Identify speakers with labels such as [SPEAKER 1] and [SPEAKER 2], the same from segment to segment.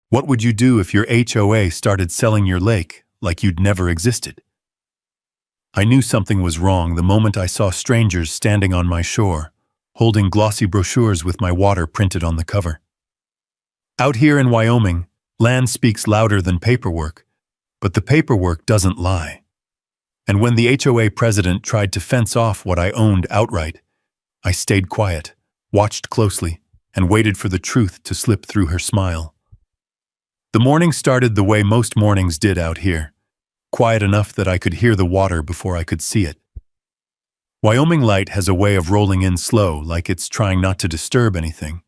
[SPEAKER 1] What would you do if your HOA started selling your lake like you'd never existed? I knew something was wrong the moment I saw strangers standing on my shore, holding glossy brochures with my water printed on the cover. Out here in Wyoming, land speaks louder than paperwork, but the paperwork doesn't lie. And when the HOA president tried to fence off what I owned outright, I stayed quiet, watched closely, and waited for the truth to slip through her smile. The morning started the way most mornings did out here, quiet enough that I could hear the water before I could see it. Wyoming light has a way of rolling in slow, like it's trying not to disturb anything.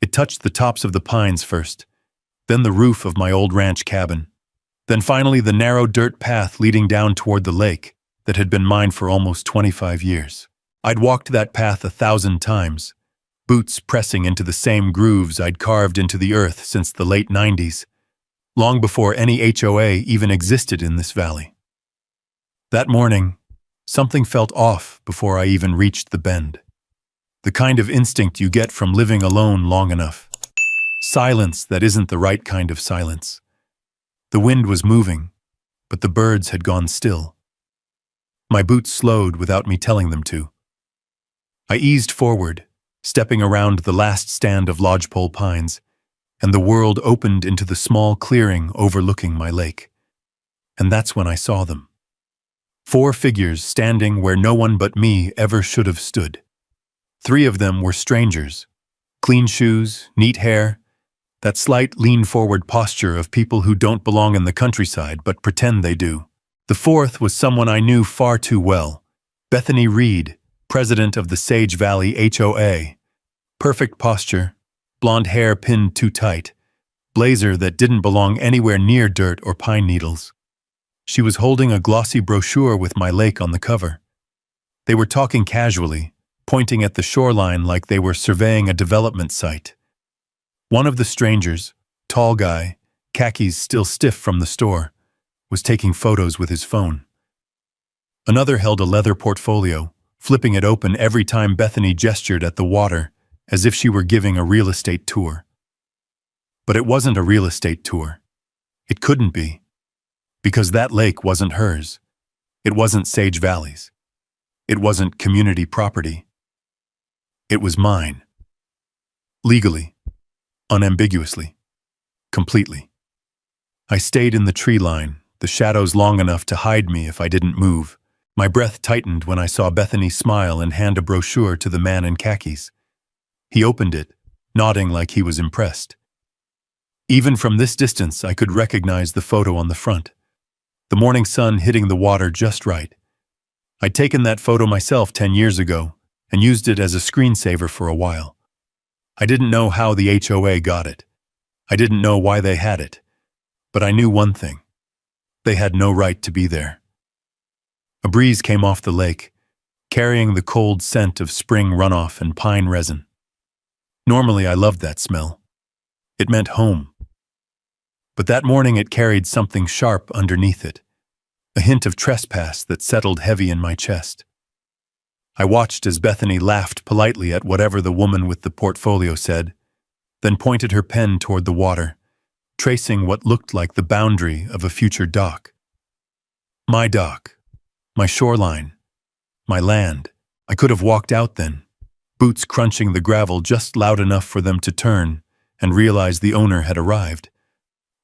[SPEAKER 1] It touched the tops of the pines first, then the roof of my old ranch cabin, then finally the narrow dirt path leading down toward the lake that had been mine for almost 25 years. I'd walked that path 1,000 times, boots pressing into the same grooves I'd carved into the earth since the late 90s, long before any HOA even existed in this valley. That morning, something felt off before I even reached the bend. The kind of instinct you get from living alone long enough. Silence that isn't the right kind of silence. The wind was moving, but the birds had gone still. My boots slowed without me telling them to. I eased forward, stepping around the last stand of lodgepole pines, and the world opened into the small clearing overlooking my lake. And that's when I saw them. 4 figures standing where no one but me ever should have stood. 3 of them were strangers. Clean shoes, neat hair, that slight lean-forward posture of people who don't belong in the countryside but pretend they do. The 4th was someone I knew far too well, Bethany Reed, president of the Sage Valley HOA. Perfect posture, blonde hair pinned too tight, blazer that didn't belong anywhere near dirt or pine needles. She was holding a glossy brochure with my lake on the cover. They were talking casually, pointing at the shoreline like they were surveying a development site. One of the strangers, tall guy, khakis still stiff from the store, was taking photos with his phone. Another held a leather portfolio, flipping it open every time Bethany gestured at the water, as if she were giving a real estate tour. But it wasn't a real estate tour. It couldn't be. Because that lake wasn't hers. It wasn't Sage Valley's. It wasn't community property. It was mine. Legally. Unambiguously. Completely. I stayed in the tree line, the shadows long enough to hide me if I didn't move. My breath tightened when I saw Bethany smile and hand a brochure to the man in khakis. He opened it, nodding like he was impressed. Even from this distance, I could recognize the photo on the front. The morning sun hitting the water just right. I'd taken that photo myself 10 years ago and used it as a screensaver for a while. I didn't know how the HOA got it. I didn't know why they had it. But I knew one thing. They had no right to be there. A breeze came off the lake, carrying the cold scent of spring runoff and pine resin. Normally, I loved that smell. It meant home. But that morning it carried something sharp underneath it, a hint of trespass that settled heavy in my chest. I watched as Bethany laughed politely at whatever the woman with the portfolio said, then pointed her pen toward the water, tracing what looked like the boundary of a future dock. My dock, my shoreline, my land. I could have walked out then, boots crunching the gravel just loud enough for them to turn and realize the owner had arrived.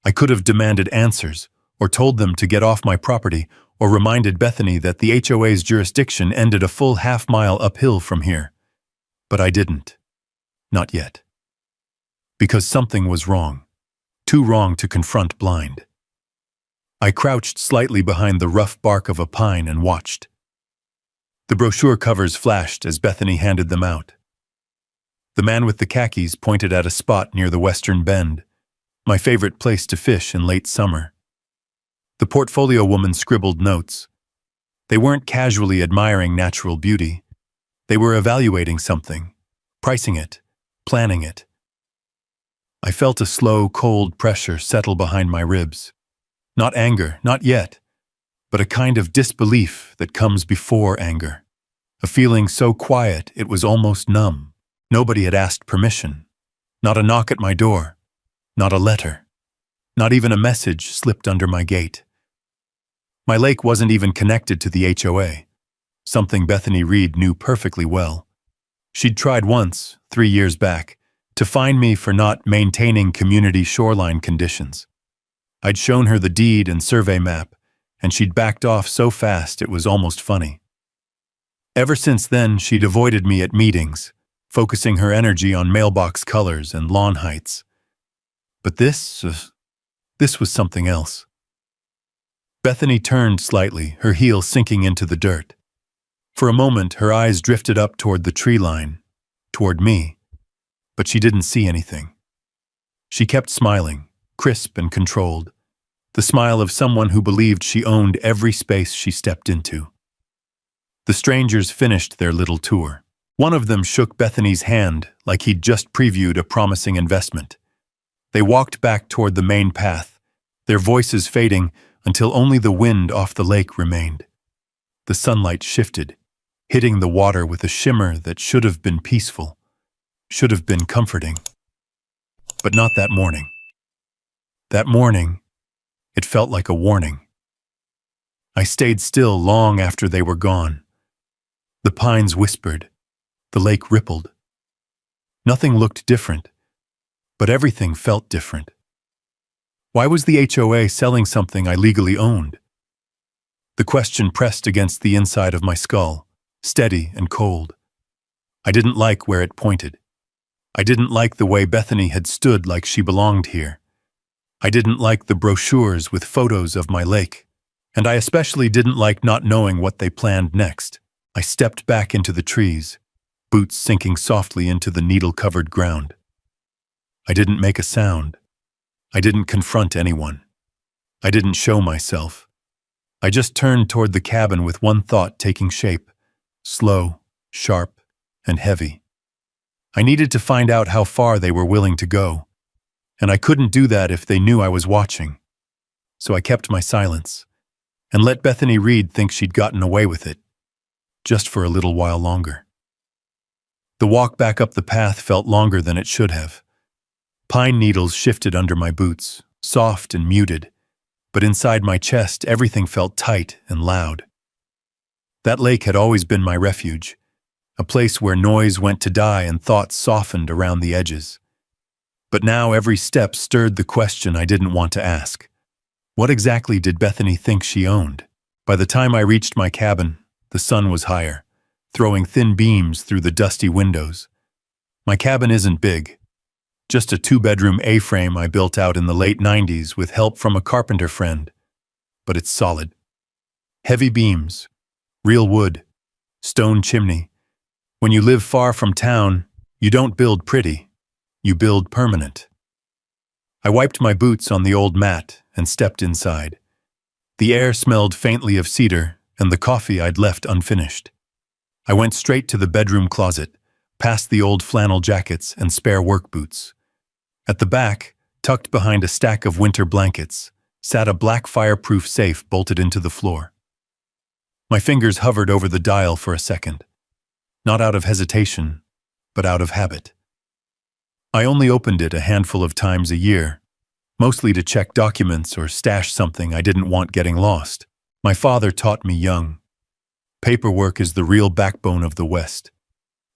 [SPEAKER 1] I could have demanded answers, or told them to get off my property, or reminded Bethany that the HOA's jurisdiction ended a full half-mile uphill from here. But I didn't. Not yet. Because something was wrong. Too wrong to confront blind. I crouched slightly behind the rough bark of a pine and watched. The brochure covers flashed as Bethany handed them out. The man with the khakis pointed at a spot near the western bend, my favorite place to fish in late summer. The portfolio woman scribbled notes. They weren't casually admiring natural beauty. They were evaluating something, pricing it, planning it. I felt a slow, cold pressure settle behind my ribs. Not anger, not yet, but a kind of disbelief that comes before anger. A feeling so quiet it was almost numb. Nobody had asked permission. Not a knock at my door. Not a letter. Not even a message slipped under my gate. My lake wasn't even connected to the HOA, something Bethany Reed knew perfectly well. She'd tried once, 3 years back, to fine me for not maintaining community shoreline conditions. I'd shown her the deed and survey map, and she'd backed off so fast it was almost funny. Ever since then, she'd avoided me at meetings, focusing her energy on mailbox colors and lawn heights. But this was something else. Bethany turned slightly, her heel sinking into the dirt. For a moment, her eyes drifted up toward the tree line, toward me, but she didn't see anything. She kept smiling, crisp and controlled, the smile of someone who believed she owned every space she stepped into. The strangers finished their little tour. One of them shook Bethany's hand like he'd just previewed a promising investment. They walked back toward the main path, their voices fading until only the wind off the lake remained. The sunlight shifted, hitting the water with a shimmer that should have been peaceful, should have been comforting. But not that morning. That morning, it felt like a warning. I stayed still long after they were gone. The pines whispered, the lake rippled. Nothing looked different, but everything felt different. Why was the HOA selling something I legally owned? The question pressed against the inside of my skull, steady and cold. I didn't like where it pointed. I didn't like the way Bethany had stood like she belonged here. I didn't like the brochures with photos of my lake, and I especially didn't like not knowing what they planned next. I stepped back into the trees, boots sinking softly into the needle-covered ground. I didn't make a sound. I didn't confront anyone. I didn't show myself. I just turned toward the cabin with one thought taking shape, slow, sharp, and heavy. I needed to find out how far they were willing to go, and I couldn't do that if they knew I was watching. So I kept my silence, and let Bethany Reed think she'd gotten away with it, just for a little while longer. The walk back up the path felt longer than it should have. Pine needles shifted under my boots, soft and muted, but inside my chest everything felt tight and loud. That lake had always been my refuge, a place where noise went to die and thoughts softened around the edges. But now every step stirred the question I didn't want to ask. What exactly did Bethany think she owned? By the time I reached my cabin, the sun was higher, throwing thin beams through the dusty windows. My cabin isn't big. Just a 2-bedroom A-frame I built out in the late 90s with help from a carpenter friend. But it's solid. Heavy beams, real wood, stone chimney. When you live far from town, you don't build pretty, you build permanent. I wiped my boots on the old mat and stepped inside. The air smelled faintly of cedar and the coffee I'd left unfinished. I went straight to the bedroom closet, past the old flannel jackets and spare work boots. At the back, tucked behind a stack of winter blankets, sat a black fireproof safe bolted into the floor. My fingers hovered over the dial for a second, not out of hesitation, but out of habit. I only opened it a handful of times a year, mostly to check documents or stash something I didn't want getting lost. My father taught me young. Paperwork is the real backbone of the West.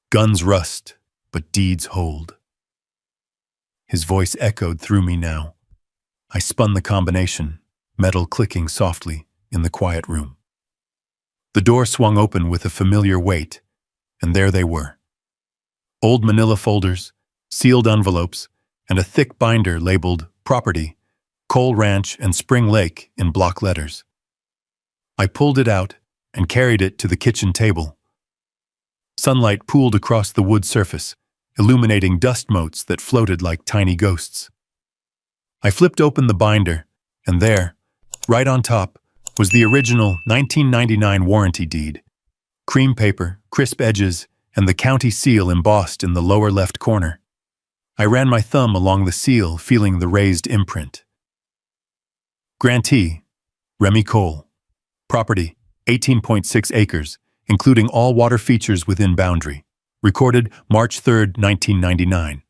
[SPEAKER 1] Guns rust, but deeds hold. His voice echoed through me now. I spun the combination, metal clicking softly in the quiet room. The door swung open with a familiar weight, and there they were. Old manila folders, sealed envelopes, and a thick binder labeled Property, Coal Ranch and Spring Lake in block letters. I pulled it out and carried it to the kitchen table. Sunlight pooled across the wood surface, illuminating dust motes that floated like tiny ghosts. I flipped open the binder, and there, right on top, was the original 1999 warranty deed. Cream paper, crisp edges, and the county seal embossed in the lower left corner. I ran my thumb along the seal, feeling the raised imprint. Grantee, Remy Cole. Property, 18.6 acres, including all water features within boundary. Recorded March 3, 1999.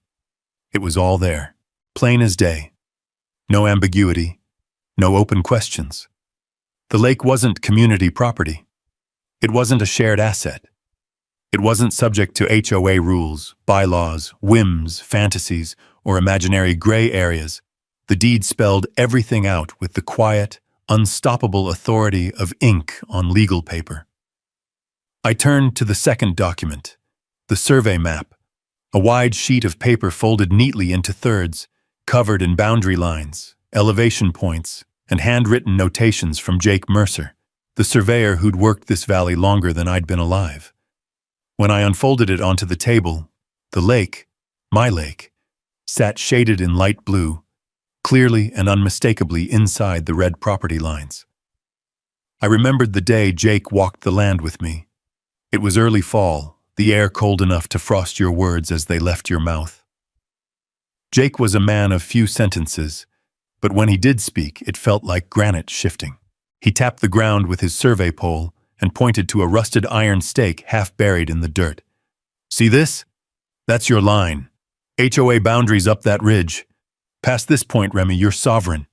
[SPEAKER 1] It was all there. plain as day. No ambiguity, no open questions. The lake wasn't community property. It wasn't a shared asset. It wasn't subject to HOA rules, bylaws, whims, fantasies, or imaginary gray areas. The deed spelled everything out with the quiet, unstoppable authority of ink on legal paper. I turned to the second document, the survey map, a wide sheet of paper folded neatly into thirds, covered in boundary lines, elevation points, and handwritten notations from Jake Mercer, the surveyor who'd worked this valley longer than I'd been alive. When I unfolded it onto the table, the lake, my lake, sat shaded in light blue, clearly and unmistakably inside the red property lines. I remembered the day Jake walked the land with me. It was early fall, the air cold enough to frost your words as they left your mouth. Jake was a man of few sentences, but when he did speak, it felt like granite shifting. He tapped the ground with his survey pole and pointed to a rusted iron stake half buried in the dirt. "See this? That's your line. HOA boundaries up that ridge. Past this point, Remy, you're sovereign.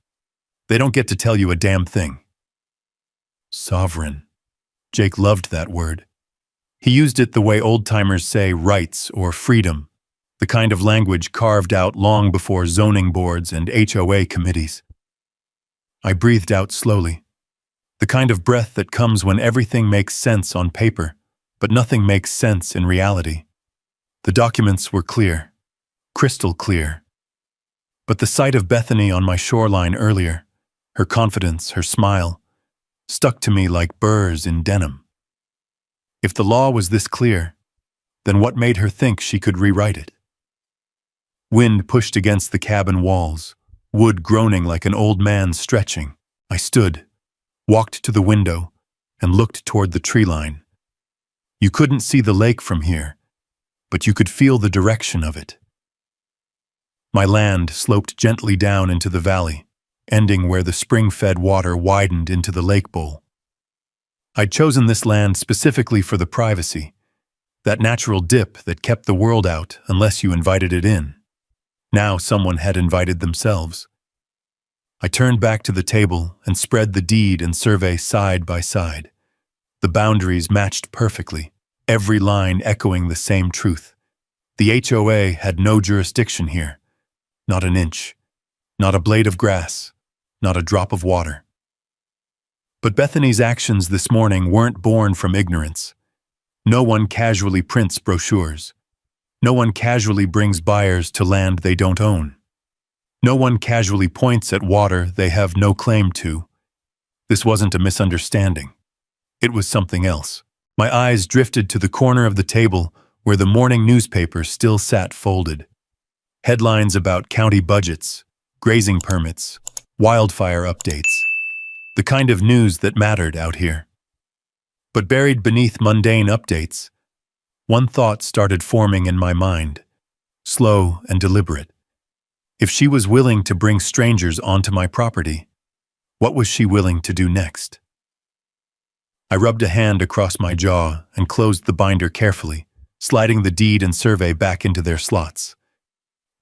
[SPEAKER 1] They don't get to tell you a damn thing." Sovereign. Jake loved that word. He used it the way old-timers say rights or freedom, the kind of language carved out long before zoning boards and HOA committees. I breathed out slowly. The kind of breath that comes when everything makes sense on paper, but nothing makes sense in reality. The documents were clear, crystal clear. But the sight of Bethany on my shoreline earlier, her confidence, her smile, stuck to me like burrs in denim. If the law was this clear, then what made her think she could rewrite it? Wind pushed against the cabin walls, wood groaning like an old man stretching. I stood, walked to the window, and looked toward the tree line. You couldn't see the lake from here, but you could feel the direction of it. My land sloped gently down into the valley, ending where the spring-fed water widened into the lake bowl. I'd chosen this land specifically for the privacy, that natural dip that kept the world out unless you invited it in. Now someone had invited themselves. I turned back to the table and spread the deed and survey side by side. The boundaries matched perfectly, every line echoing the same truth. The HOA had no jurisdiction here. Not an inch. Not a blade of grass. Not a drop of water. But Bethany's actions this morning weren't born from ignorance. No one casually prints brochures. No one casually brings buyers to land they don't own. No one casually points at water they have no claim to. This wasn't a misunderstanding. It was something else. My eyes drifted to the corner of the table where the morning newspaper still sat folded. Headlines about county budgets, grazing permits, wildfire updates. The kind of news that mattered out here. But buried beneath mundane updates, one thought started forming in my mind, slow and deliberate. If she was willing to bring strangers onto my property, what was she willing to do next? I rubbed a hand across my jaw and closed the binder carefully, sliding the deed and survey back into their slots.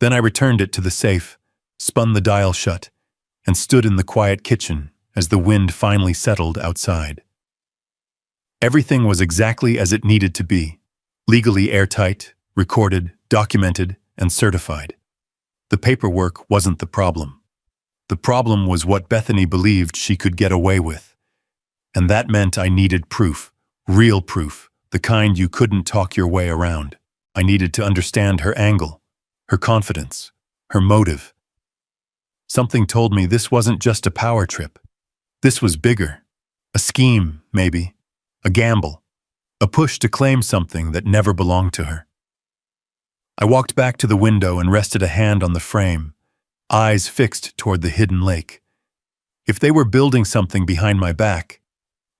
[SPEAKER 1] Then I returned it to the safe, spun the dial shut, and stood in the quiet kitchen as the wind finally settled outside. Everything was exactly as it needed to be, legally airtight, recorded, documented, and certified. The paperwork wasn't the problem. The problem was what Bethany believed she could get away with. And that meant I needed proof, real proof, the kind you couldn't talk your way around. I needed to understand her angle, her confidence, her motive. Something told me this wasn't just a power trip. This was bigger. A scheme, maybe. A gamble. A push to claim something that never belonged to her. I walked back to the window and rested a hand on the frame, eyes fixed toward the hidden lake. If they were building something behind my back,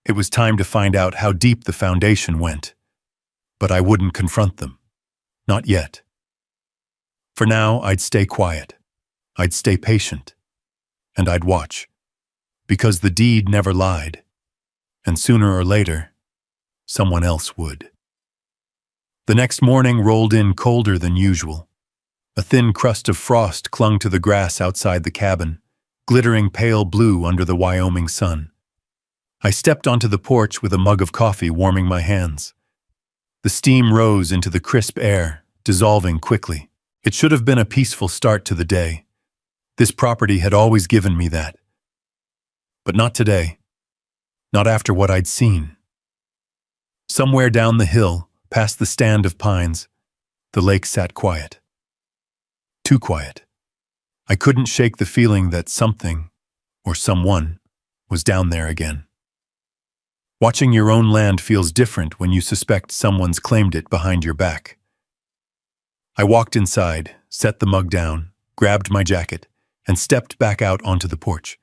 [SPEAKER 1] it was time to find out how deep the foundation went. But I wouldn't confront them. Not yet. For now, I'd stay quiet. I'd stay patient. And I'd watch. Because the deed never lied. And sooner or later, someone else would. The next morning rolled in colder than usual. A thin crust of frost clung to the grass outside the cabin, glittering pale blue under the Wyoming sun. I stepped onto the porch with a mug of coffee warming my hands. The steam rose into the crisp air, dissolving quickly. It should have been a peaceful start to the day. This property had always given me that. But not today. Not after what I'd seen. Somewhere down the hill, past the stand of pines, the lake sat quiet. Too quiet. I couldn't shake the feeling that something, or someone, was down there again. Watching your own land feels different when you suspect someone's claimed it behind your back. I walked inside, set the mug down, grabbed my jacket, and stepped back out onto the porch.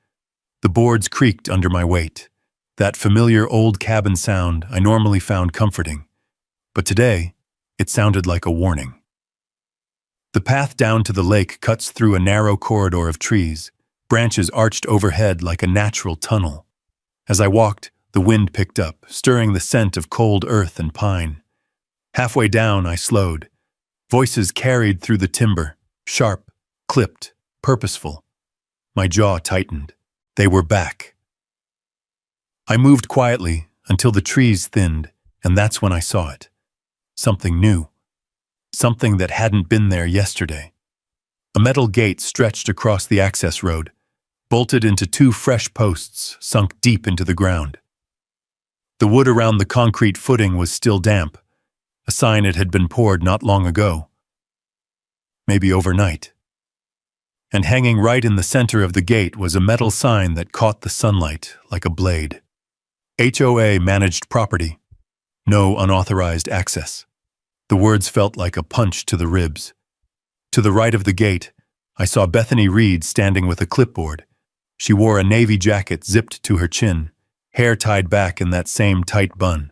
[SPEAKER 1] The boards creaked under my weight, that familiar old cabin sound I normally found comforting. But today, it sounded like a warning. The path down to the lake cuts through a narrow corridor of trees, branches arched overhead like a natural tunnel. As I walked, the wind picked up, stirring the scent of cold earth and pine. Halfway down, I slowed. Voices carried through the timber, sharp, clipped, purposeful. My jaw tightened. They were back. I moved quietly until the trees thinned, and that's when I saw it. Something new. Something that hadn't been there yesterday. A metal gate stretched across the access road, bolted into two fresh posts sunk deep into the ground. The wood around the concrete footing was still damp, a sign it had been poured not long ago. Maybe overnight. And hanging right in the center of the gate was a metal sign that caught the sunlight like a blade. HOA managed property. No unauthorized access. The words felt like a punch to the ribs. To the right of the gate, I saw Bethany Reed standing with a clipboard. She wore a navy jacket zipped to her chin, hair tied back in that same tight bun.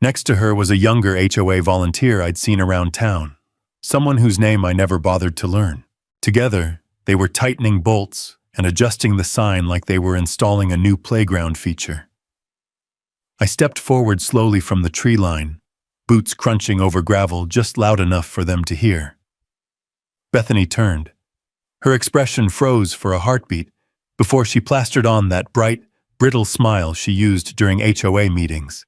[SPEAKER 1] Next to her was a younger HOA volunteer I'd seen around town, someone whose name I never bothered to learn. Together, they were tightening bolts and adjusting the sign like they were installing a new playground feature. I stepped forward slowly from the tree line, boots crunching over gravel just loud enough for them to hear. Bethany turned. Her expression froze for a heartbeat before she plastered on that bright, brittle smile she used during HOA meetings.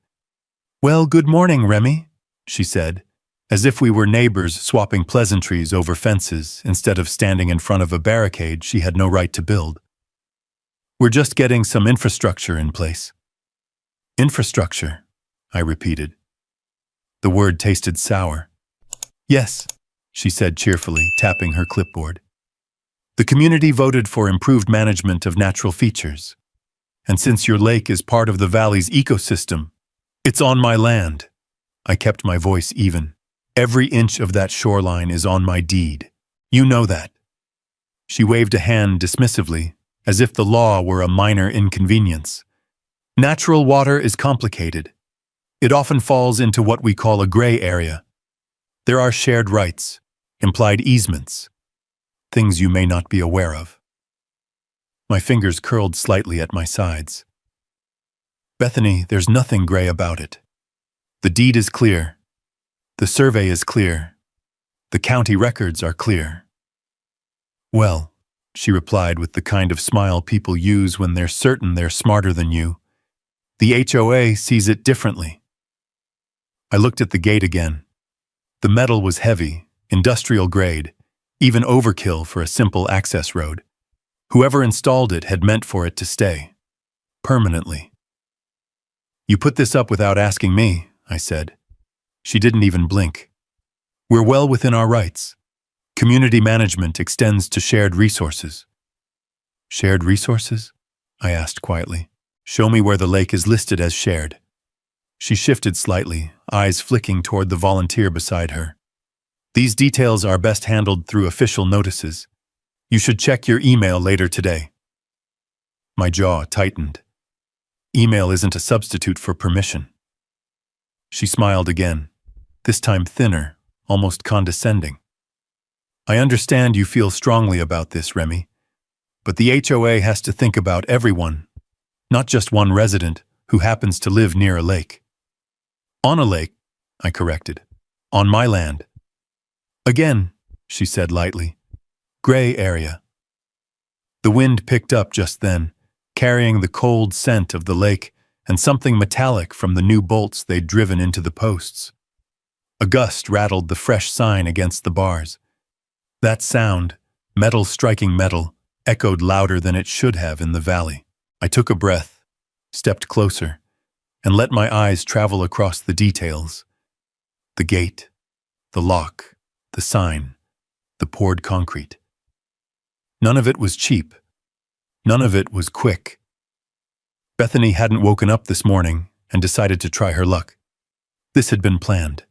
[SPEAKER 1] "Well, good morning, Remy," she said, as if we were neighbors swapping pleasantries over fences instead of standing in front of a barricade she had no right to build. "We're just getting some infrastructure in place." "Infrastructure," I repeated. The word tasted sour. "Yes," she said cheerfully, tapping her clipboard. "The community voted for improved management of natural features. And since your lake is part of the valley's ecosystem, it's on my land." I kept my voice even. "Every inch of that shoreline is on my deed. You know that." She waved a hand dismissively, as if the law were a minor inconvenience. "Natural water is complicated. It often falls into what we call a gray area. There are shared rights, implied easements, things you may not be aware of." My fingers curled slightly at my sides. "Bethany, there's nothing gray about it. The deed is clear. The survey is clear. The county records are clear." "Well," she replied with the kind of smile people use when they're certain they're smarter than you, "the HOA sees it differently." I looked at the gate again. The metal was heavy, industrial grade, even overkill for a simple access road. Whoever installed it had meant for it to stay. Permanently. "You put this up without asking me," I said. She didn't even blink. "We're well within our rights. Community management extends to shared resources." "Shared resources?" I asked quietly. "Show me where the lake is listed as shared." She shifted slightly, eyes flicking toward the volunteer beside her. "These details are best handled through official notices. You should check your email later today." My jaw tightened. Email isn't a substitute for permission. She smiled again, this time thinner, almost condescending. "I understand you feel strongly about this, Remy, but the HOA has to think about everyone, not just one resident who happens to live near a lake." "On a lake," I corrected. "On my land." Again, she said lightly. Gray area. The wind picked up just then, carrying the cold scent of the lake and something metallic from the new bolts they'd driven into the posts. A gust rattled the fresh sign against the bars. That sound, metal striking metal, echoed louder than it should have in the valley. I took a breath, stepped closer, and let my eyes travel across the details. The gate, the lock, the sign, the poured concrete. None of it was cheap. None of it was quick. Bethany hadn't woken up this morning and decided to try her luck. This had been planned.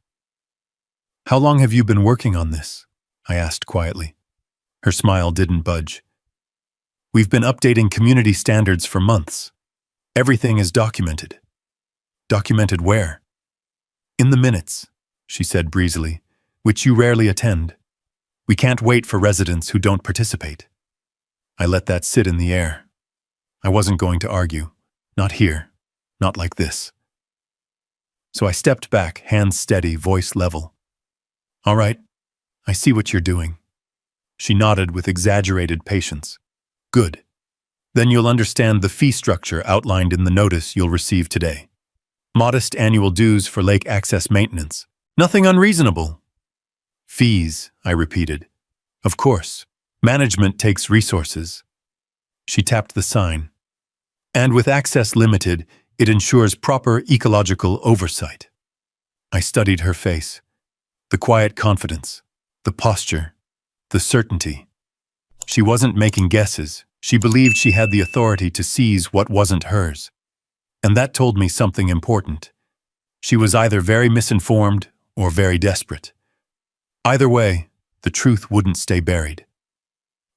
[SPEAKER 1] How long have you been working on this? I asked quietly. Her smile didn't budge. We've been updating community standards for months. Everything is documented. Documented where? In the minutes, she said breezily, which you rarely attend. We can't wait for residents who don't participate. I let that sit in the air. I wasn't going to argue. Not here. Not like this. So I stepped back, hands steady, voice level. All right, I see what you're doing. She nodded with exaggerated patience. Good. Then you'll understand the fee structure outlined in the notice you'll receive today. Modest annual dues for lake access maintenance. Nothing unreasonable. Fees, I repeated. Of course. Management takes resources. She tapped the sign. And with access limited, it ensures proper ecological oversight. I studied her face. The quiet confidence, the posture, the certainty. She wasn't making guesses. She believed she had the authority to seize what wasn't hers. And that told me something important. She was either very misinformed or very desperate. Either way, the truth wouldn't stay buried.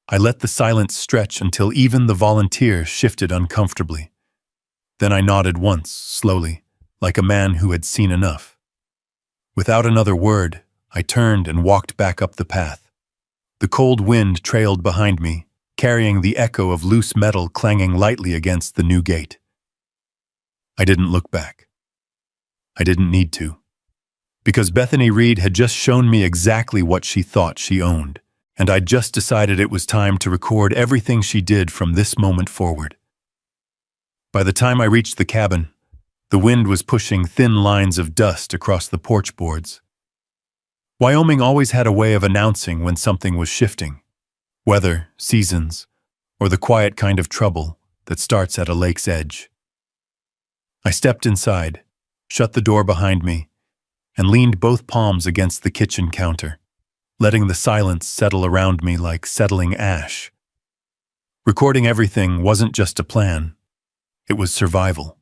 [SPEAKER 1] I let the silence stretch until even the volunteer shifted uncomfortably. Then I nodded once, slowly, like a man who had seen enough. Without another word, I turned and walked back up the path. The cold wind trailed behind me, carrying the echo of loose metal clanging lightly against the new gate. I didn't look back. I didn't need to. Because Bethany Reed had just shown me exactly what she thought she owned, and I'd just decided it was time to record everything she did from this moment forward. By the time I reached the cabin, the wind was pushing thin lines of dust across the porch boards. Wyoming always had a way of announcing when something was shifting. Weather, seasons, or the quiet kind of trouble that starts at a lake's edge. I stepped inside, shut the door behind me, and leaned both palms against the kitchen counter, letting the silence settle around me like settling ash. Recording everything wasn't just a plan, it was survival.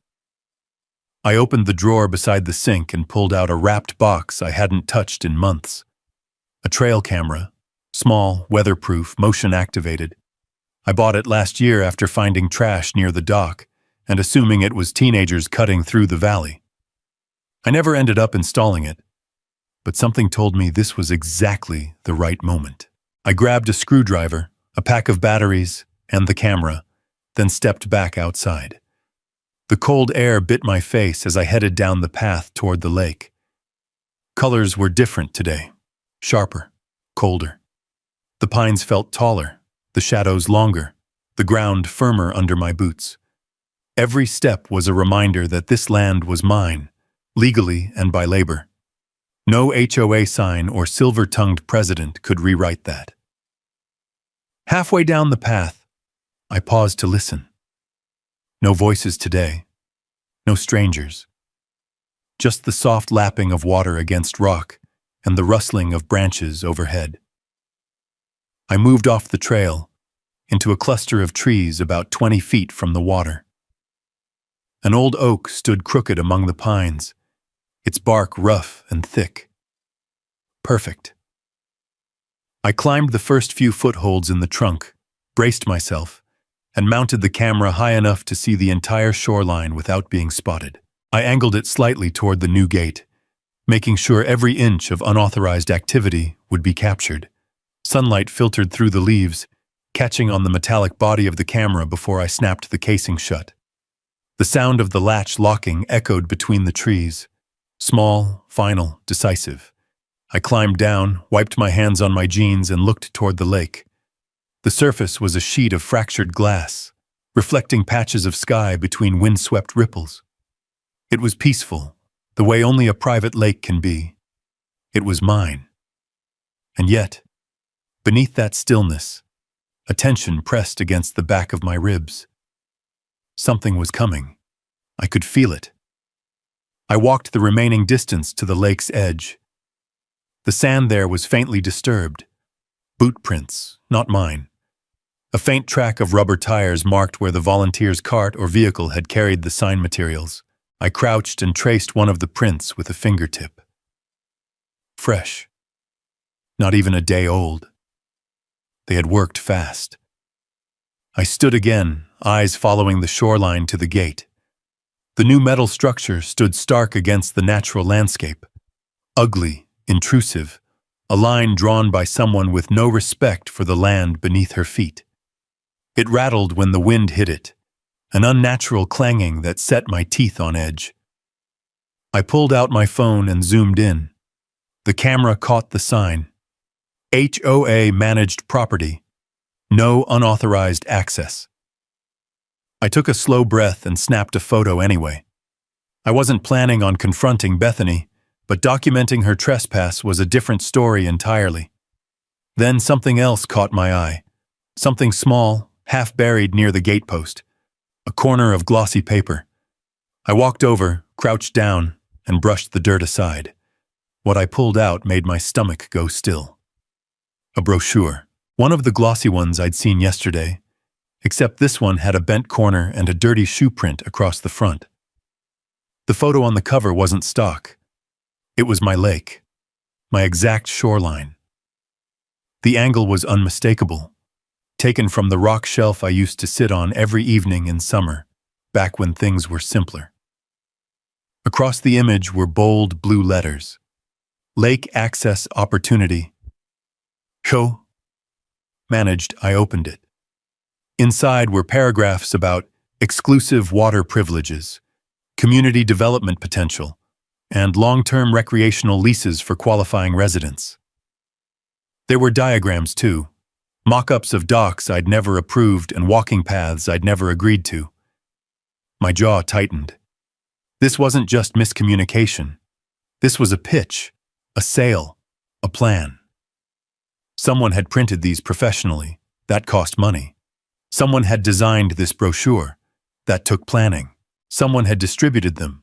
[SPEAKER 1] I opened the drawer beside the sink and pulled out a wrapped box I hadn't touched in months. A trail camera, small, weatherproof, motion-activated. I bought it last year after finding trash near the dock and assuming it was teenagers cutting through the valley. I never ended up installing it, but something told me this was exactly the right moment. I grabbed a screwdriver, a pack of batteries, and the camera, then stepped back outside. The cold air bit my face as I headed down the path toward the lake. Colors were different today, sharper, colder. The pines felt taller, the shadows longer, the ground firmer under my boots. Every step was a reminder that this land was mine, legally and by labor. No HOA sign or silver-tongued president could rewrite that. Halfway down the path, I paused to listen. No voices today. No strangers. Just the soft lapping of water against rock and the rustling of branches overhead. I moved off the trail into a cluster of trees about 20 feet from the water. An old oak stood crooked among the pines, its bark rough and thick. Perfect. I climbed the first few footholds in the trunk, braced myself, and mounted the camera high enough to see the entire shoreline without being spotted. I angled it slightly toward the new gate, making sure every inch of unauthorized activity would be captured. Sunlight filtered through the leaves, catching on the metallic body of the camera before I snapped the casing shut. The sound of the latch locking echoed between the trees, small, final, decisive, I climbed down, wiped my hands on my jeans, and looked toward the lake. The surface was a sheet of fractured glass, reflecting patches of sky between windswept ripples. It was peaceful, the way only a private lake can be. It was mine. And yet, beneath that stillness, a tension pressed against the back of my ribs. Something was coming. I could feel it. I walked the remaining distance to the lake's edge. The sand there was faintly disturbed. Boot prints, not mine. A faint track of rubber tires marked where the volunteer's cart or vehicle had carried the sign materials. I crouched and traced one of the prints with a fingertip. Fresh. Not even a day old. They had worked fast. I stood again, eyes following the shoreline to the gate. The new metal structure stood stark against the natural landscape. Ugly, intrusive, a line drawn by someone with no respect for the land beneath her feet. It rattled when the wind hit it, an unnatural clanging that set my teeth on edge. I pulled out my phone and zoomed in. The camera caught the sign. HOA managed property. No unauthorized access. I took a slow breath and snapped a photo anyway. I wasn't planning on confronting Bethany, but documenting her trespass was a different story entirely. Then something else caught my eye. Something small, half buried near the gatepost. A corner of glossy paper. I walked over, crouched down, and brushed the dirt aside. What I pulled out made my stomach go still. A brochure. One of the glossy ones I'd seen yesterday, except this one had a bent corner and a dirty shoe print across the front. The photo on the cover wasn't stock. It was my lake, my exact shoreline. The angle was unmistakable, taken from the rock shelf I used to sit on every evening in summer, back when things were simpler. Across the image were bold blue letters. Lake Access Opportunity. HOA. Managed. I opened it. Inside were paragraphs about exclusive water privileges, community development potential, and long-term recreational leases for qualifying residents. There were diagrams too, mock-ups of docks I'd never approved and walking paths I'd never agreed to. My jaw tightened. This wasn't just miscommunication. This was a pitch, a sale, a plan. Someone had printed these professionally. That cost money. Someone had designed this brochure. That took planning. Someone had distributed them.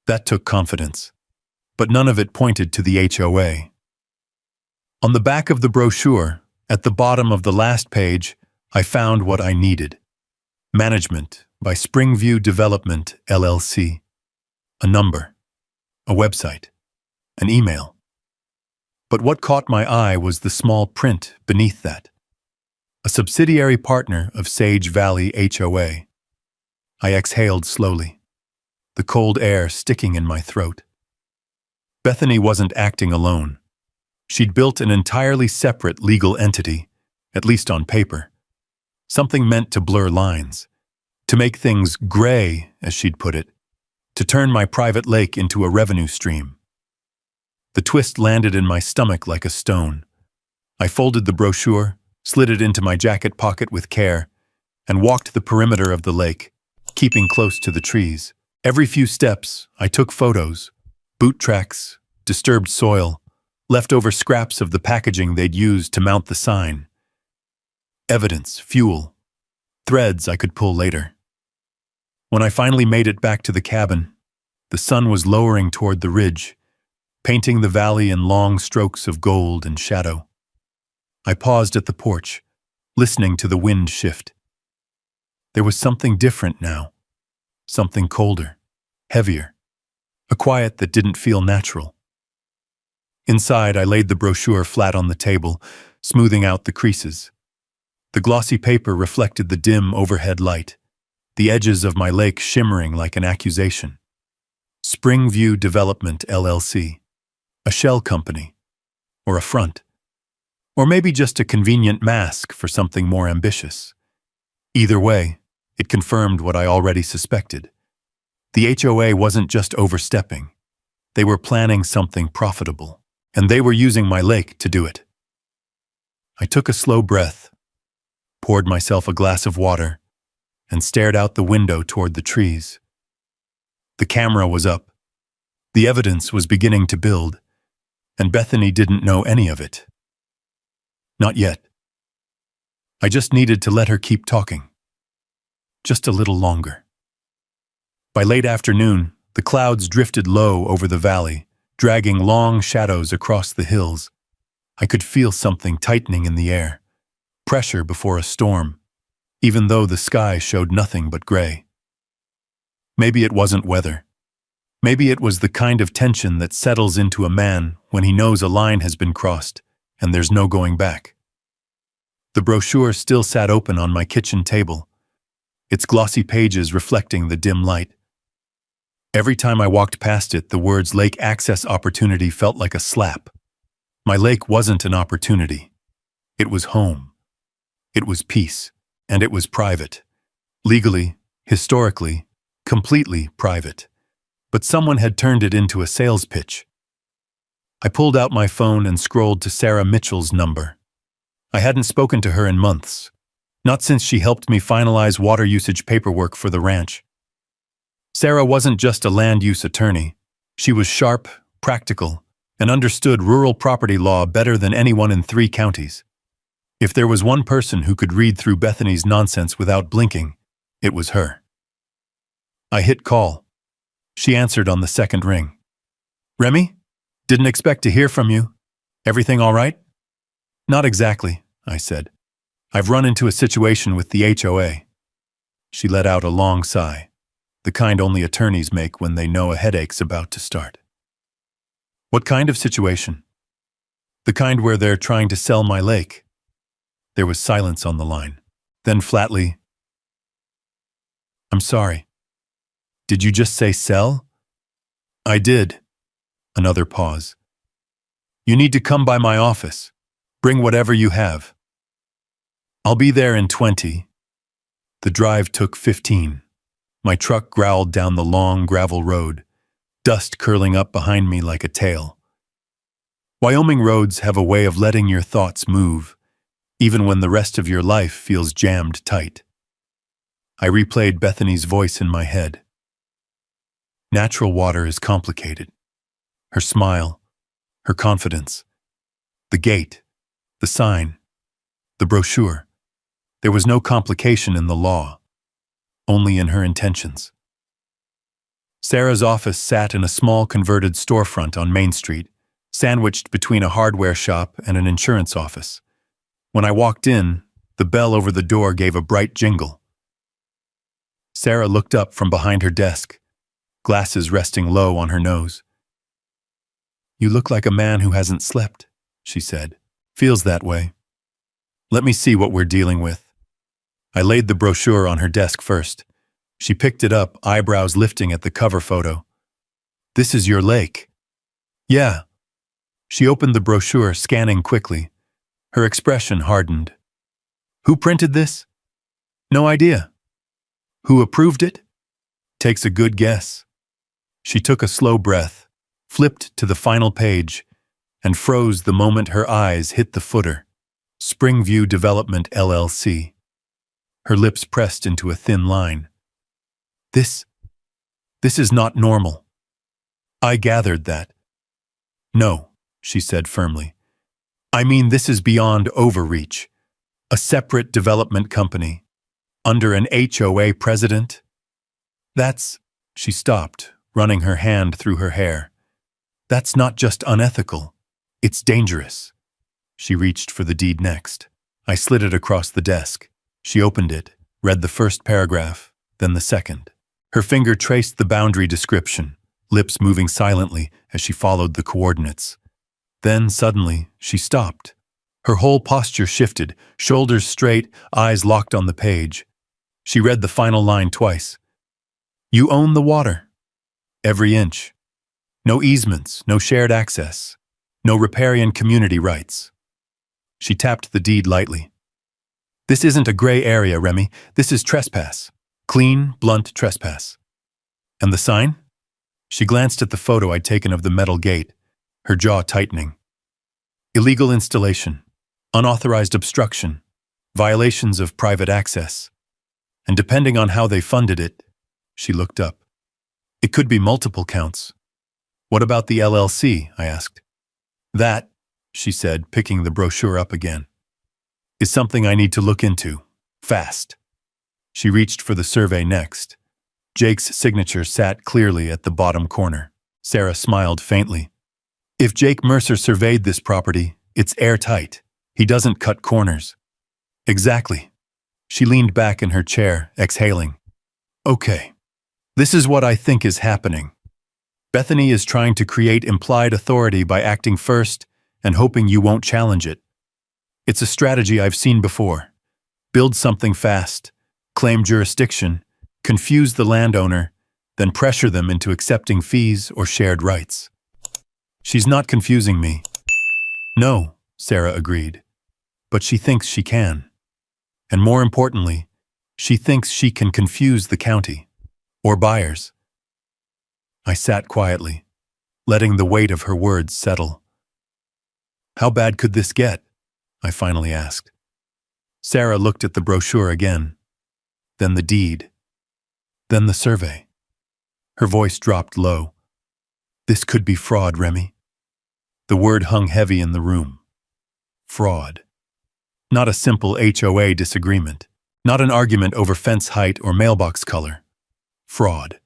[SPEAKER 1] That took confidence. But none of it pointed to the HOA. On the back of the brochure, at the bottom of the last page, I found what I needed. Management by Springview Development, LLC. A number. A website. An email. But what caught my eye was the small print beneath that. A subsidiary partner of Sage Valley HOA. I exhaled slowly, the cold air sticking in my throat. Bethany wasn't acting alone. She'd built an entirely separate legal entity, at least on paper. Something meant to blur lines, to make things gray, as she'd put it, to turn my private lake into a revenue stream. The twist landed in my stomach like a stone. I folded the brochure, slid it into my jacket pocket with care, and walked the perimeter of the lake, keeping close to the trees. Every few steps, I took photos, boot tracks, disturbed soil, leftover scraps of the packaging they'd used to mount the sign. Evidence, fuel, threads I could pull later. When I finally made it back to the cabin, the sun was lowering toward the ridge, painting the valley in long strokes of gold and shadow. I paused at the porch, listening to the wind shift. There was something different now, something colder, heavier, a quiet that didn't feel natural. Inside, I laid the brochure flat on the table, smoothing out the creases. The glossy paper reflected the dim overhead light, the edges of my lake shimmering like an accusation. Springview Development, LLC. A shell company, or a front, or maybe just a convenient mask for something more ambitious. Either way, it confirmed what I already suspected. The HOA wasn't just overstepping. They were planning something profitable. and they were using my lake to do it. I took a slow breath, poured myself a glass of water, and stared out the window toward the trees. The camera was up. The evidence was beginning to build, and Bethany didn't know any of it. Not yet. I just needed to let her keep talking. Just a little longer. By late afternoon, the clouds drifted low over the valley, dragging long shadows across the hills. I could feel something tightening in the air, pressure before a storm, even though the sky showed nothing but gray. Maybe it wasn't weather. Maybe it was the kind of tension that settles into a man when he knows a line has been crossed and there's no going back. The brochure still sat open on my kitchen table, its glossy pages reflecting the dim light. Every time I walked past it, the words lake access opportunity felt like a slap. My lake wasn't an opportunity. It was home. It was peace. And it was private. Legally, historically, completely private. But someone had turned it into a sales pitch. I pulled out my phone and scrolled to Sarah Mitchell's number. I hadn't spoken to her in months, not since she helped me finalize water usage paperwork for the ranch. Sarah wasn't just a land use attorney. She was sharp, practical, and understood rural property law better than anyone in 3 counties. If there was one person who could read through Bethany's nonsense without blinking, it was her. I hit call. She answered on the second ring. "Remy? Didn't expect to hear from you. Everything all right?" "Not exactly," I said. "I've run into a situation with the HOA." She let out a long sigh, the kind only attorneys make when they know a headache's about to start. "What kind of situation?" "The kind where they're trying to sell my lake." There was silence on the line. Then flatly, "I'm sorry. Did you just say sell?" "I did." Another pause. "You need to come by my office. Bring whatever you have." "I'll be there in 20. The drive took 15. My truck growled down the long gravel road, dust curling up behind me like a tail. Wyoming roads have a way of letting your thoughts move, even when the rest of your life feels jammed tight. I replayed Bethany's voice in my head. Natural water is complicated. Her smile, her confidence, the gate, the sign, the brochure. There was no complication in the law, only in her intentions. Sarah's office sat in a small converted storefront on Main Street, sandwiched between a hardware shop and an insurance office. When I walked in, the bell over the door gave a bright jingle. Sarah looked up from behind her desk, glasses resting low on her nose. "You look like a man who hasn't slept," she said. "Feels that way. Let me see what we're dealing with." I laid the brochure on her desk first. She picked it up, eyebrows lifting at the cover photo. "This is your lake." "Yeah." She opened the brochure, scanning quickly. Her expression hardened. "Who printed this?" "No idea." "Who approved it?" "Takes a good guess." She took a slow breath, flipped to the final page, and froze the moment her eyes hit the footer. Springview Development, LLC. Her lips pressed into a thin line. This is not normal." I gathered that. "No," she said firmly. "I mean, this is beyond overreach. A separate development company, under an HOA president. That's..." She stopped, running her hand through her hair. "That's not just unethical. It's dangerous." She reached for the deed next. I slid it across the desk. She opened it, read the first paragraph, then the second. Her finger traced the boundary description, lips moving silently as she followed the coordinates. Then, suddenly, she stopped. Her whole posture shifted, shoulders straight, eyes locked on the page. She read the final line twice. "You own the water. Every inch. No easements, no shared access, no riparian community rights." She tapped the deed lightly. "This isn't a gray area, Remy. This is trespass. Clean, blunt trespass." "And the sign?" She glanced at the photo I'd taken of the metal gate, her jaw tightening. illegal installation, unauthorized obstruction, violations of private access. And depending on how they funded it, she looked up. It could be multiple counts. What about the LLC? I asked. That, she said, picking the brochure up again, is something I need to look into, fast. She reached for the survey next. Jake's signature sat clearly at the bottom corner. Sarah smiled faintly. If Jake Mercer surveyed this property, it's airtight. He doesn't cut corners. Exactly. She leaned back in her chair, exhaling. Okay. This is what I think is happening. Bethany is trying to create implied authority by acting first and hoping you won't challenge it. It's a strategy I've seen before. Build something fast, claim jurisdiction, confuse the landowner, then pressure them into accepting fees or shared rights. She's not confusing me. No, Sarah agreed. But she thinks she can. And more importantly, she thinks she can confuse the county, or buyers. I sat quietly, letting the weight of her words settle. How bad could this get? I finally asked. Sarah looked at the brochure again, then the deed, then the survey. Her voice dropped low. This could be fraud, Remy. The word hung heavy in the room. Fraud. Not a simple HOA disagreement. Not an argument over fence height or mailbox color. Fraud.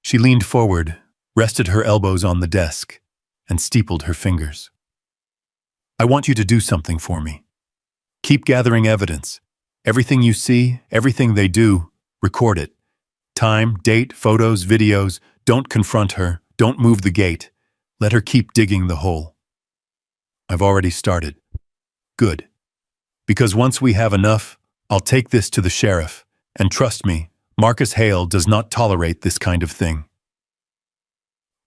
[SPEAKER 1] She leaned forward, rested her elbows on the desk, and steepled her fingers. I want you to do something for me. Keep gathering evidence. Everything you see, everything they do, record it. Time, date, photos, videos. Don't confront her. Don't move the gate. Let her keep digging the hole. I've already started. Good. Because once we have enough, I'll take this to the sheriff. And trust me, Marcus Hale does not tolerate this kind of thing.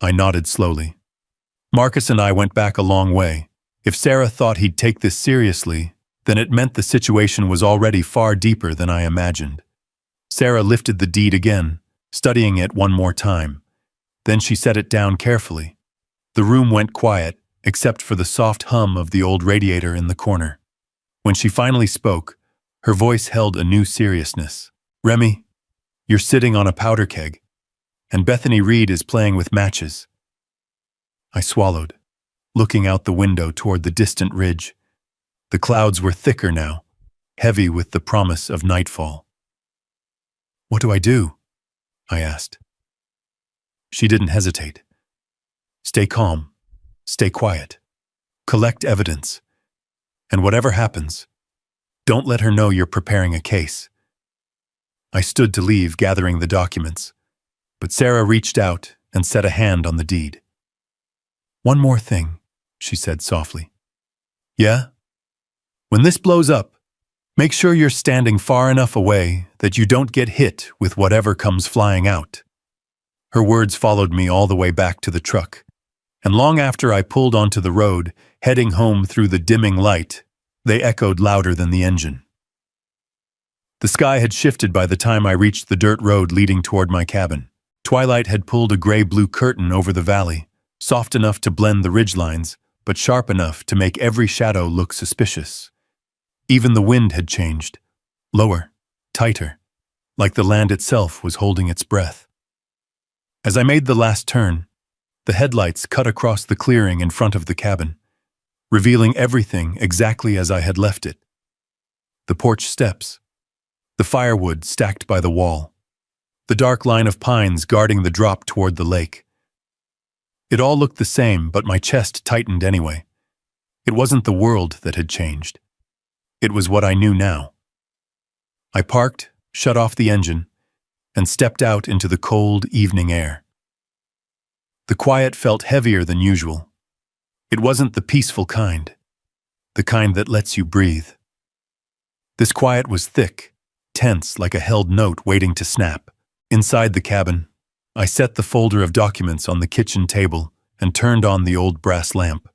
[SPEAKER 1] I nodded slowly. Marcus and I went back a long way. If Sarah thought he'd take this seriously, then it meant the situation was already far deeper than I imagined. Sarah lifted the deed again, studying it one more time. Then she set it down carefully. The room went quiet, except for the soft hum of the old radiator in the corner. When she finally spoke, her voice held a new seriousness. Remy, you're sitting on a powder keg, and Bethany Reed is playing with matches. I swallowed, looking out the window toward the distant ridge. The clouds were thicker now, heavy with the promise of nightfall. What do I do? I asked. She didn't hesitate. Stay calm, stay quiet, collect evidence, and whatever happens, don't let her know you're preparing a case. I stood to leave, gathering the documents, but Sarah reached out and set a hand on the deed. One more thing, she said softly. Yeah? When this blows up, make sure you're standing far enough away that you don't get hit with whatever comes flying out. Her words followed me all the way back to the truck, and long after I pulled onto the road, heading home through the dimming light, they echoed louder than the engine. The sky had shifted by the time I reached the dirt road leading toward my cabin. Twilight had pulled a gray-blue curtain over the valley, soft enough to blend the ridgelines, but sharp enough to make every shadow look suspicious. Even the wind had changed, lower, tighter, like the land itself was holding its breath. As I made the last turn, the headlights cut across the clearing in front of the cabin, revealing everything exactly as I had left it. The porch steps, the firewood stacked by the wall, the dark line of pines guarding the drop toward the lake. It all looked the same, but my chest tightened anyway. It wasn't the world that had changed. It was what I knew now. I parked, shut off the engine, and stepped out into the cold evening air. The quiet felt heavier than usual. It wasn't the peaceful kind, the kind that lets you breathe. This quiet was thick, tense like a held note waiting to snap. Inside the cabin, I set the folder of documents on the kitchen table and turned on the old brass lamp.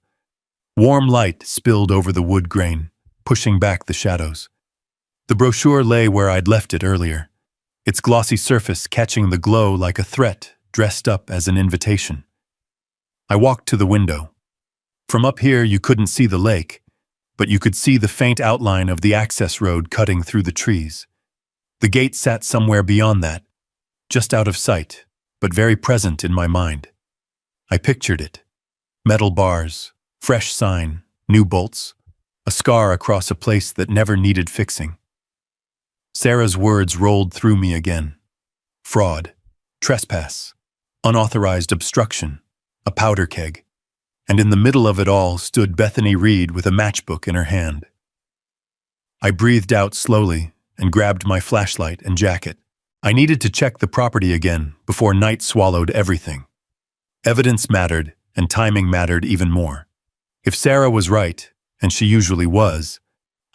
[SPEAKER 1] Warm light spilled over the wood grain, pushing back the shadows. The brochure lay where I'd left it earlier, its glossy surface catching the glow like a threat dressed up as an invitation. I walked to the window. From up here, you couldn't see the lake, but you could see the faint outline of the access road cutting through the trees. The gate sat somewhere beyond that, just out of sight, but very present in my mind. I pictured it. Metal bars, fresh sign, new bolts, a scar across a place that never needed fixing. Sarah's words rolled through me again. Fraud, trespass, unauthorized obstruction, a powder keg. And in the middle of it all stood Bethany Reed with a matchbook in her hand. I breathed out slowly and grabbed my flashlight and jacket. I needed to check the property again before night swallowed everything. Evidence mattered, and timing mattered even more. If Sarah was right, and she usually was,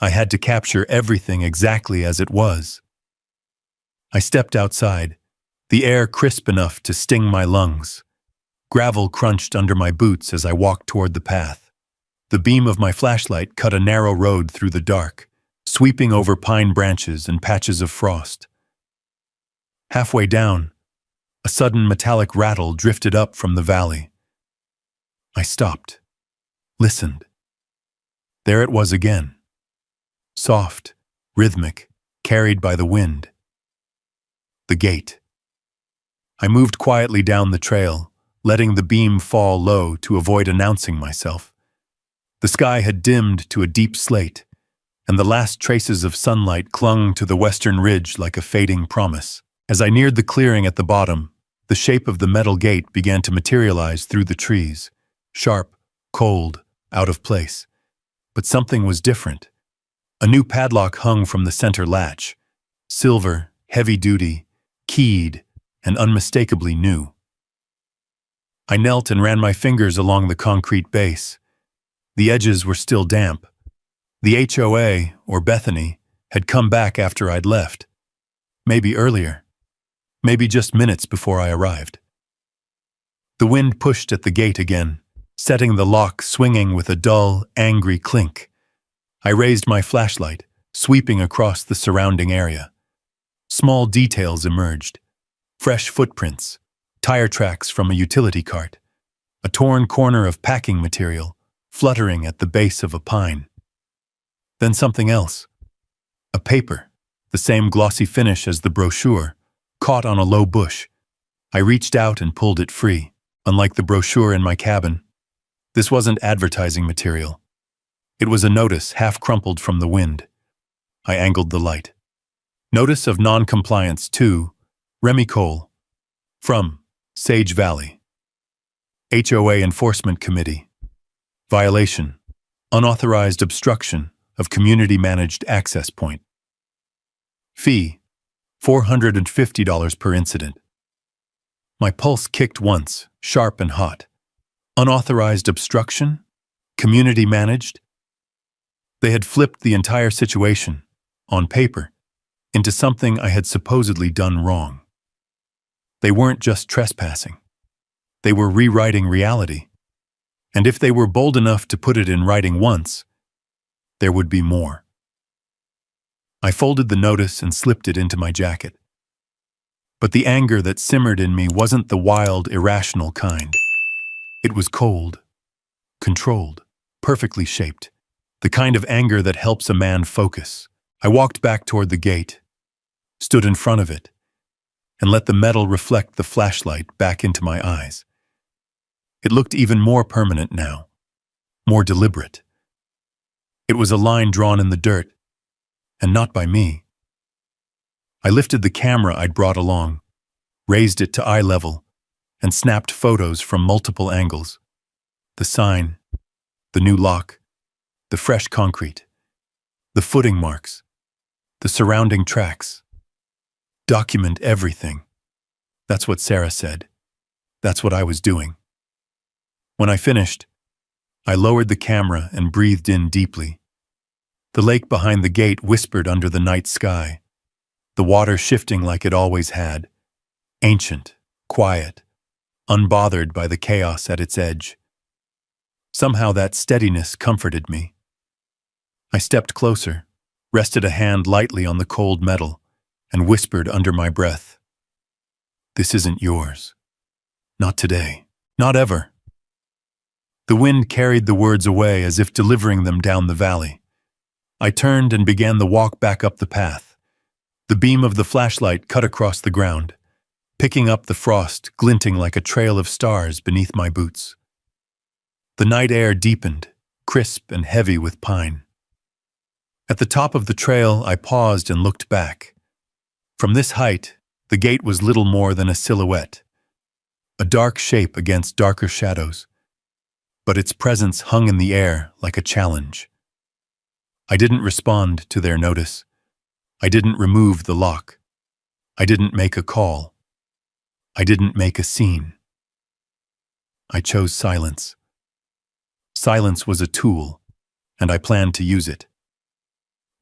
[SPEAKER 1] I had to capture everything exactly as it was. I stepped outside, the air crisp enough to sting my lungs. Gravel crunched under my boots as I walked toward the path. The beam of my flashlight cut a narrow road through the dark, sweeping over pine branches and patches of frost. Halfway down, a sudden metallic rattle drifted up from the valley. I stopped, listened. There it was again. Soft, rhythmic, carried by the wind. The gate. I moved quietly down the trail, letting the beam fall low to avoid announcing myself. The sky had dimmed to a deep slate, and the last traces of sunlight clung to the western ridge like a fading promise. As I neared the clearing at the bottom, the shape of the metal gate began to materialize through the trees, sharp, cold, out of place. But something was different. A new padlock hung from the center latch, silver, heavy-duty, keyed, and unmistakably new. I knelt and ran my fingers along the concrete base. The edges were still damp. The HOA, or Bethany, had come back after I'd left. Maybe earlier. Maybe just minutes before I arrived. The wind pushed at the gate again, setting the lock swinging with a dull, angry clink. I raised my flashlight, sweeping across the surrounding area. Small details emerged. Fresh footprints, tire tracks from a utility cart, a torn corner of packing material, fluttering at the base of a pine. Then something else. A paper, the same glossy finish as the brochure, caught on a low bush. I reached out and pulled it free. Unlike the brochure in my cabin, this wasn't advertising material. It was a notice half crumpled from the wind. I angled the light. Notice of non-compliance to Remy Cole. From Sage Valley. HOA Enforcement Committee. Violation. Unauthorized obstruction of community-managed access point. Fee. $450 per incident. My pulse kicked once, sharp and hot. Unauthorized obstruction? Community-managed? They had flipped the entire situation, on paper, into something I had supposedly done wrong. They weren't just trespassing. They were rewriting reality. And if they were bold enough to put it in writing once, there would be more. I folded the notice and slipped it into my jacket. But the anger that simmered in me wasn't the wild, irrational kind. It was cold, controlled, perfectly shaped. The kind of anger that helps a man focus. I walked back toward the gate, stood in front of it, and let the metal reflect the flashlight back into my eyes. It looked even more permanent now, more deliberate. It was a line drawn in the dirt, and not by me. I lifted the camera I'd brought along, raised it to eye level, and snapped photos from multiple angles. The sign, the new lock, the fresh concrete, the footing marks, the surrounding tracks. Document everything. That's what Sarah said. That's what I was doing. When I finished, I lowered the camera and breathed in deeply. The lake behind the gate whispered under the night sky, the water shifting like it always had, ancient, quiet, unbothered by the chaos at its edge. Somehow that steadiness comforted me. I stepped closer, rested a hand lightly on the cold metal, and whispered under my breath, "This isn't yours. Not today. Not ever." The wind carried the words away as if delivering them down the valley. I turned and began the walk back up the path. The beam of the flashlight cut across the ground, picking up the frost, glinting like a trail of stars beneath my boots. The night air deepened, crisp and heavy with pine. At the top of the trail, I paused and looked back. From this height, the gate was little more than a silhouette, a dark shape against darker shadows, but its presence hung in the air like a challenge. I didn't respond to their notice. I didn't remove the lock. I didn't make a call. I didn't make a scene. I chose silence. Silence was a tool, and I planned to use it.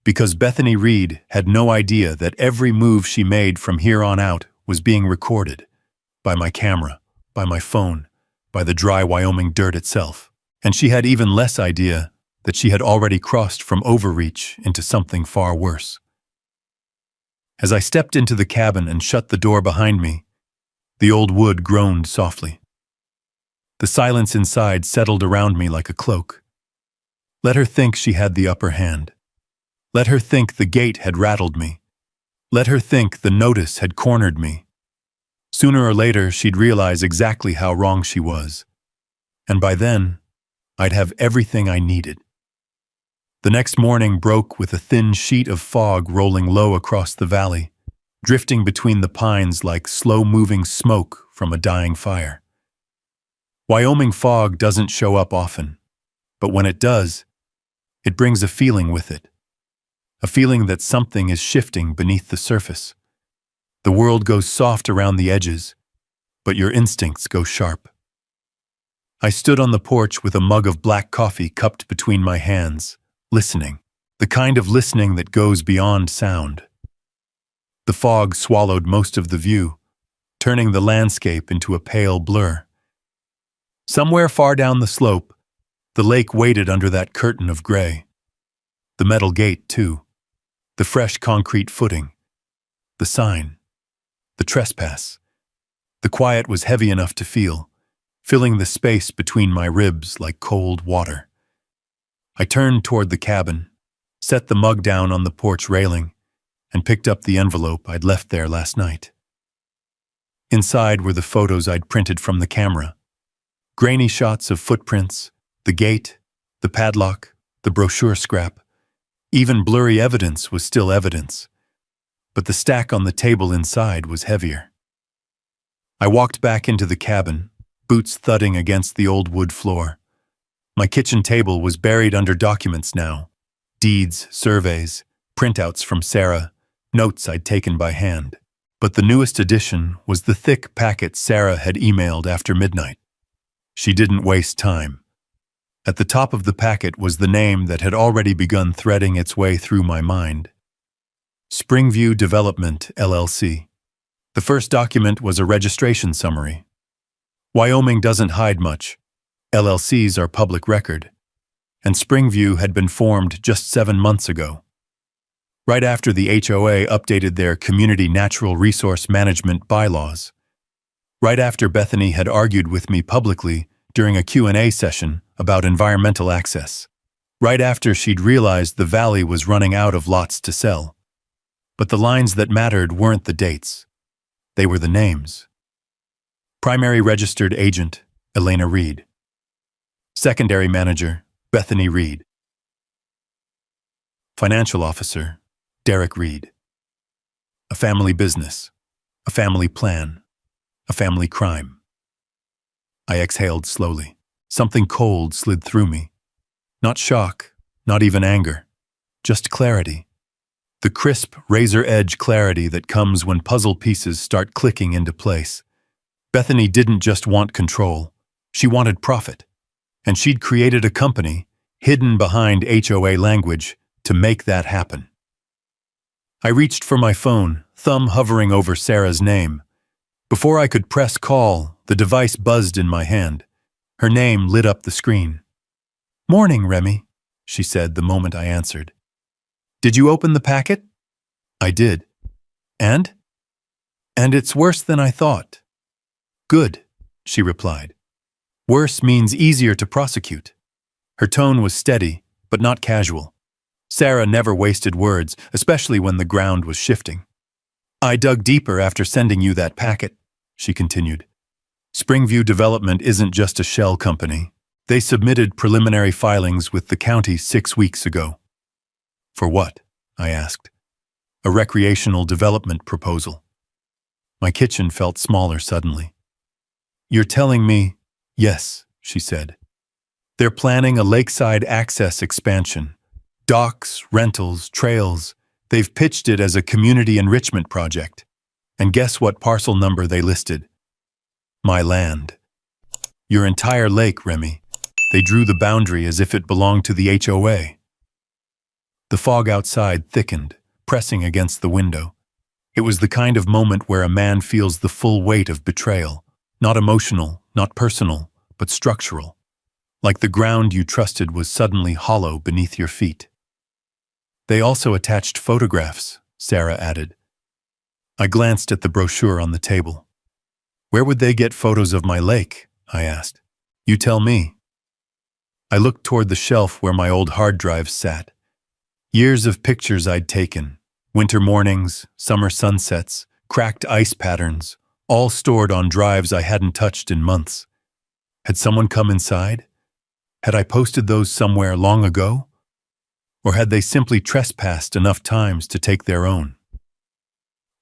[SPEAKER 1] Because Bethany Reed had no idea that every move she made from here on out was being recorded by my camera, by my phone, by the dry Wyoming dirt itself. And she had even less idea that she had already crossed from overreach into something far worse. As I stepped into the cabin and shut the door behind me, the old wood groaned softly. The silence inside settled around me like a cloak. Let her think she had the upper hand. Let her think the gate had rattled me. Let her think the notice had cornered me. Sooner or later, she'd realize exactly how wrong she was. And by then, I'd have everything I needed. The next morning broke with a thin sheet of fog rolling low across the valley, drifting between the pines like slow-moving smoke from a dying fire. Wyoming fog doesn't show up often, but when it does, it brings a feeling with it. A feeling that something is shifting beneath the surface. The world goes soft around the edges, but your instincts go sharp. I stood on the porch with a mug of black coffee cupped between my hands, listening, the kind of listening that goes beyond sound. The fog swallowed most of the view, turning the landscape into a pale blur. Somewhere far down the slope, the lake waited under that curtain of gray. The metal gate, too. The fresh concrete footing. The sign. The trespass. The quiet was heavy enough to feel, filling the space between my ribs like cold water. I turned toward the cabin, set the mug down on the porch railing, and picked up the envelope I'd left there last night. Inside were the photos I'd printed from the camera. Grainy shots of footprints, the gate, the padlock, the brochure scrap. Even blurry evidence was still evidence, but the stack on the table inside was heavier. I walked back into the cabin, boots thudding against the old wood floor. My kitchen table was buried under documents now. Deeds, surveys, printouts from Sarah, notes I'd taken by hand. But the newest addition was the thick packet Sarah had emailed after midnight. She didn't waste time. At the top of the packet was the name that had already begun threading its way through my mind. Springview Development, LLC. The first document was a registration summary. Wyoming doesn't hide much. LLCs are public record, and Springview had been formed just 7 months ago. Right after the HOA updated their Community Natural Resource Management bylaws. Right after Bethany had argued with me publicly during a Q&A session about environmental access. Right after she'd realized the valley was running out of lots to sell. But the lines that mattered weren't the dates. They were the names. Primary Registered Agent, Elena Reed. Secondary Manager, Bethany Reed. Financial Officer, Derek Reed. A family business, a family plan, a family crime. I exhaled slowly. Something cold slid through me. Not shock, not even anger, just clarity. The crisp, razor-edge clarity that comes when puzzle pieces start clicking into place. Bethany didn't just want control. She wanted profit. And she'd created a company, hidden behind HOA language, to make that happen. I reached for my phone, thumb hovering over Sarah's name. Before I could press call, the device buzzed in my hand. Her name lit up the screen. "Morning, Remy," she said the moment I answered. "Did you open the packet?" I did. "And?" "And it's worse than I thought." "Good," she replied. Worse means easier to prosecute. Her tone was steady, but not casual. Sarah never wasted words, especially when the ground was shifting. I dug deeper after sending you that packet, she continued. Springview Development isn't just a shell company. They submitted preliminary filings with the county 6 weeks ago. For what? I asked. A recreational development proposal. My kitchen felt smaller suddenly. You're telling me? Yes, she said. They're planning a lakeside access expansion. Docks, rentals, trails. They've pitched it as a community enrichment project. And guess what parcel number they listed? My land. Your entire lake, Remy. They drew the boundary as if it belonged to the HOA. The fog outside thickened, pressing against the window. It was the kind of moment where a man feels the full weight of betrayal. Not emotional, not personal, but structural. Like the ground you trusted was suddenly hollow beneath your feet. They also attached photographs, Sarah added. I glanced at the brochure on the table. Where would they get photos of my lake? I asked. You tell me. I looked toward the shelf where my old hard drives sat. Years of pictures I'd taken. Winter mornings, summer sunsets, cracked ice patterns, all stored on drives I hadn't touched in months. Had someone come inside? Had I posted those somewhere long ago? Or had they simply trespassed enough times to take their own?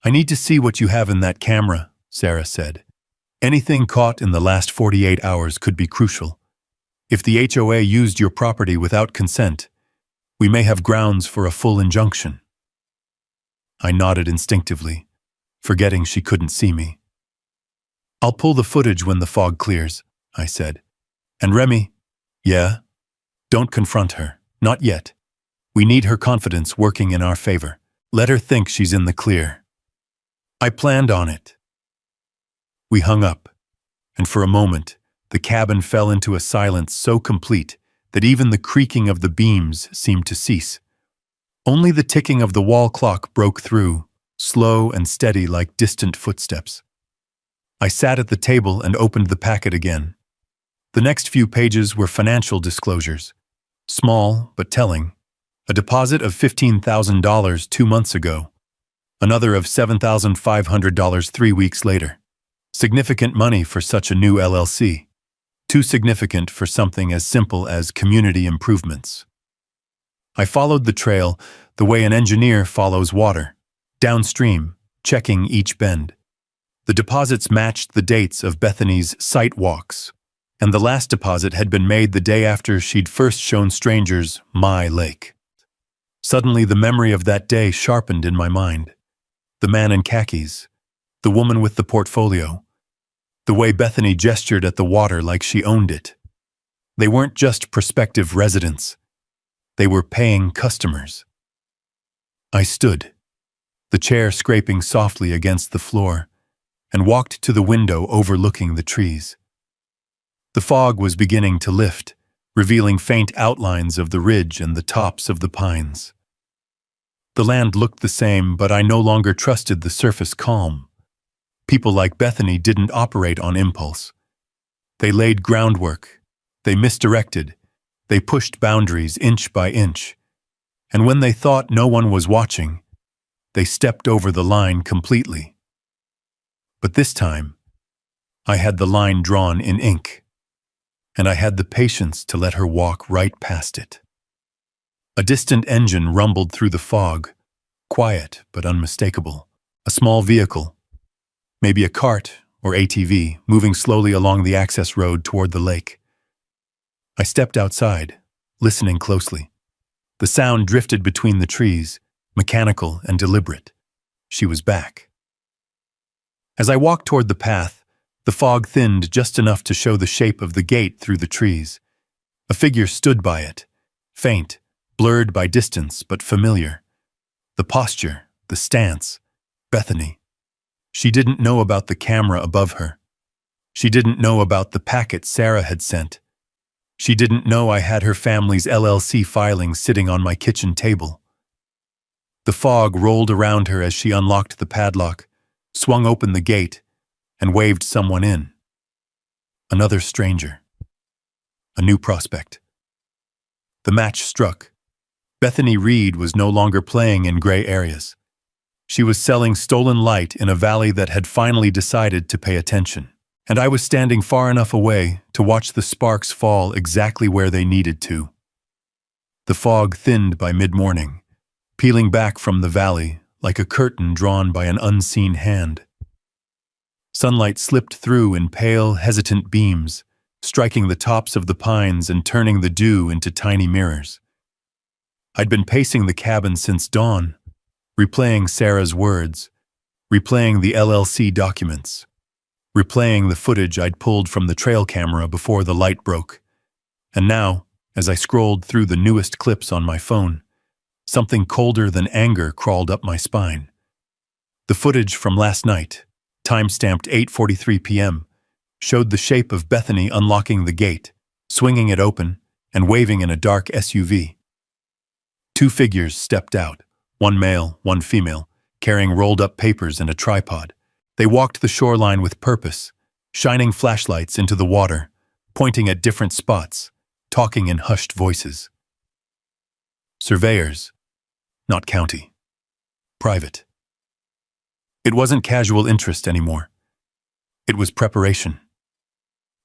[SPEAKER 1] I need to see what you have in that camera, Sarah said. Anything caught in the last 48 hours could be crucial. If the HOA used your property without consent, we may have grounds for a full injunction. I nodded instinctively, forgetting she couldn't see me. I'll pull the footage when the fog clears, I said. And Remy, yeah? Don't confront her, not yet. We need her confidence working in our favor. Let her think she's in the clear. I planned on it. We hung up, and for a moment, the cabin fell into a silence so complete that even the creaking of the beams seemed to cease. Only the ticking of the wall clock broke through, slow and steady like distant footsteps. I sat at the table and opened the packet again. The next few pages were financial disclosures. Small, but telling. A deposit of $15,000 2 months ago. Another of $7,500 3 weeks later. Significant money for such a new LLC. Too significant for something as simple as community improvements. I followed the trail the way an engineer follows water, downstream, checking each bend. The deposits matched the dates of Bethany's site walks, and the last deposit had been made the day after she'd first shown strangers my lake. Suddenly, the memory of that day sharpened in my mind. The man in khakis, the woman with the portfolio, the way Bethany gestured at the water like she owned it. They weren't just prospective residents. They were paying customers. I stood, the chair scraping softly against the floor, and walked to the window overlooking the trees. The fog was beginning to lift, revealing faint outlines of the ridge and the tops of the pines. The land looked the same, but I no longer trusted the surface calm. People like Bethany didn't operate on impulse. They laid groundwork. They misdirected. They pushed boundaries inch by inch. And when they thought no one was watching, they stepped over the line completely. But this time, I had the line drawn in ink, and I had the patience to let her walk right past it. A distant engine rumbled through the fog, quiet but unmistakable. A small vehicle, maybe a cart or ATV, moving slowly along the access road toward the lake. I stepped outside, listening closely. The sound drifted between the trees, mechanical and deliberate. She was back. As I walked toward the path, the fog thinned just enough to show the shape of the gate through the trees. A figure stood by it, faint, blurred by distance but familiar. The posture, the stance, Bethany. She didn't know about the camera above her. She didn't know about the packet Sarah had sent. She didn't know I had her family's LLC filings sitting on my kitchen table. The fog rolled around her as she unlocked the padlock, swung open the gate, and waved someone in. Another stranger. a new prospect. The match struck. Bethany Reed was no longer playing in gray areas. She was selling stolen light in a valley that had finally decided to pay attention. And I was standing far enough away to watch the sparks fall exactly where they needed to. The fog thinned by mid-morning, peeling back from the valley like a curtain drawn by an unseen hand. Sunlight slipped through in pale, hesitant beams, striking the tops of the pines and turning the dew into tiny mirrors. I'd been pacing the cabin since dawn, replaying Sarah's words, replaying the LLC documents, replaying the footage I'd pulled from the trail camera before the light broke. And now, as I scrolled through the newest clips on my phone, something colder than anger crawled up my spine. The footage from last night, time-stamped 8:43 p.m., showed the shape of Bethany unlocking the gate, swinging it open, and waving in a dark SUV. Two figures stepped out, one male, one female, carrying rolled-up papers and a tripod. They walked the shoreline with purpose, shining flashlights into the water, pointing at different spots, talking in hushed voices. Surveyors, not county. Private. It wasn't casual interest anymore. It was preparation.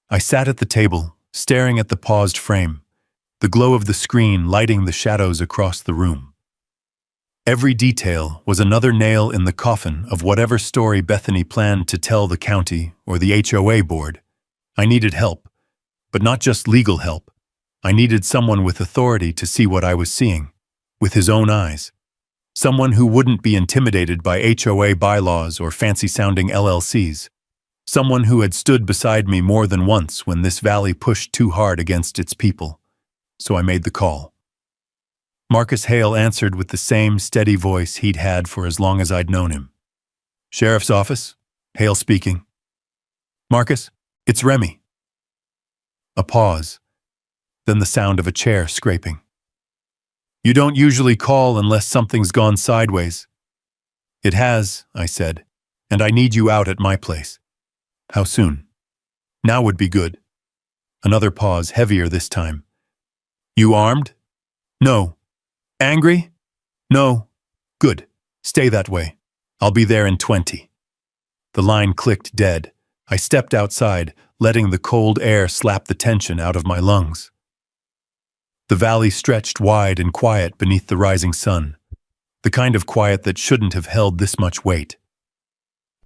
[SPEAKER 1] I sat at the table, staring at the paused frame, the glow of the screen lighting the shadows across the room. Every detail was another nail in the coffin of whatever story Bethany planned to tell the county or the HOA board. I needed help, but not just legal help. I needed someone with authority to see what I was seeing, with his own eyes. Someone who wouldn't be intimidated by HOA bylaws or fancy-sounding LLCs. Someone who had stood beside me more than once when this valley pushed too hard against its people. So I made the call. Marcus Hale answered with the same steady voice he'd had for as long as I'd known him. Sheriff's office? Hale speaking. Marcus, it's Remy. A pause, then the sound of a chair scraping. You don't usually call unless something's gone sideways. It has, I said, and I need you out at my place. How soon? Now would be good. Another pause, heavier this time. You armed? No. Angry? No. Good. Stay that way. I'll be there in 20. The line clicked dead. I stepped outside, letting the cold air slap the tension out of my lungs. The valley stretched wide and quiet beneath the rising sun, the kind of quiet that shouldn't have held this much weight.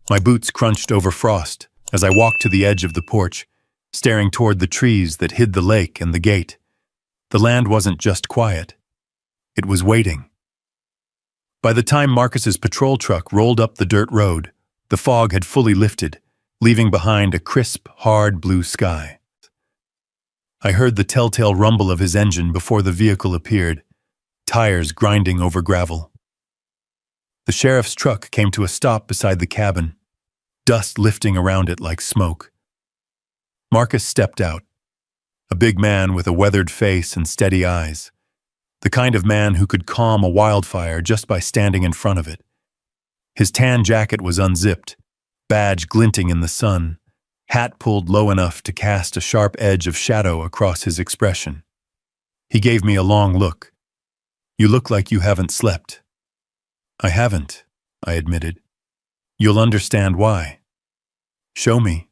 [SPEAKER 1] My boots crunched over frost as I walked to the edge of the porch, staring toward the trees that hid the lake and the gate. The land wasn't just quiet. It was waiting. By the time Marcus's patrol truck rolled up the dirt road, the fog had fully lifted, leaving behind a crisp, hard blue sky. I heard the telltale rumble of his engine before the vehicle appeared, tires grinding over gravel. The sheriff's truck came to a stop beside the cabin, dust lifting around it like smoke. Marcus stepped out, a big man with a weathered face and steady eyes, the kind of man who could calm a wildfire just by standing in front of it. His tan jacket was unzipped, badge glinting in the sun, hat pulled low enough to cast a sharp edge of shadow across his expression. He gave me a long look. You look like you haven't slept. I haven't, I admitted. You'll understand why. Show me.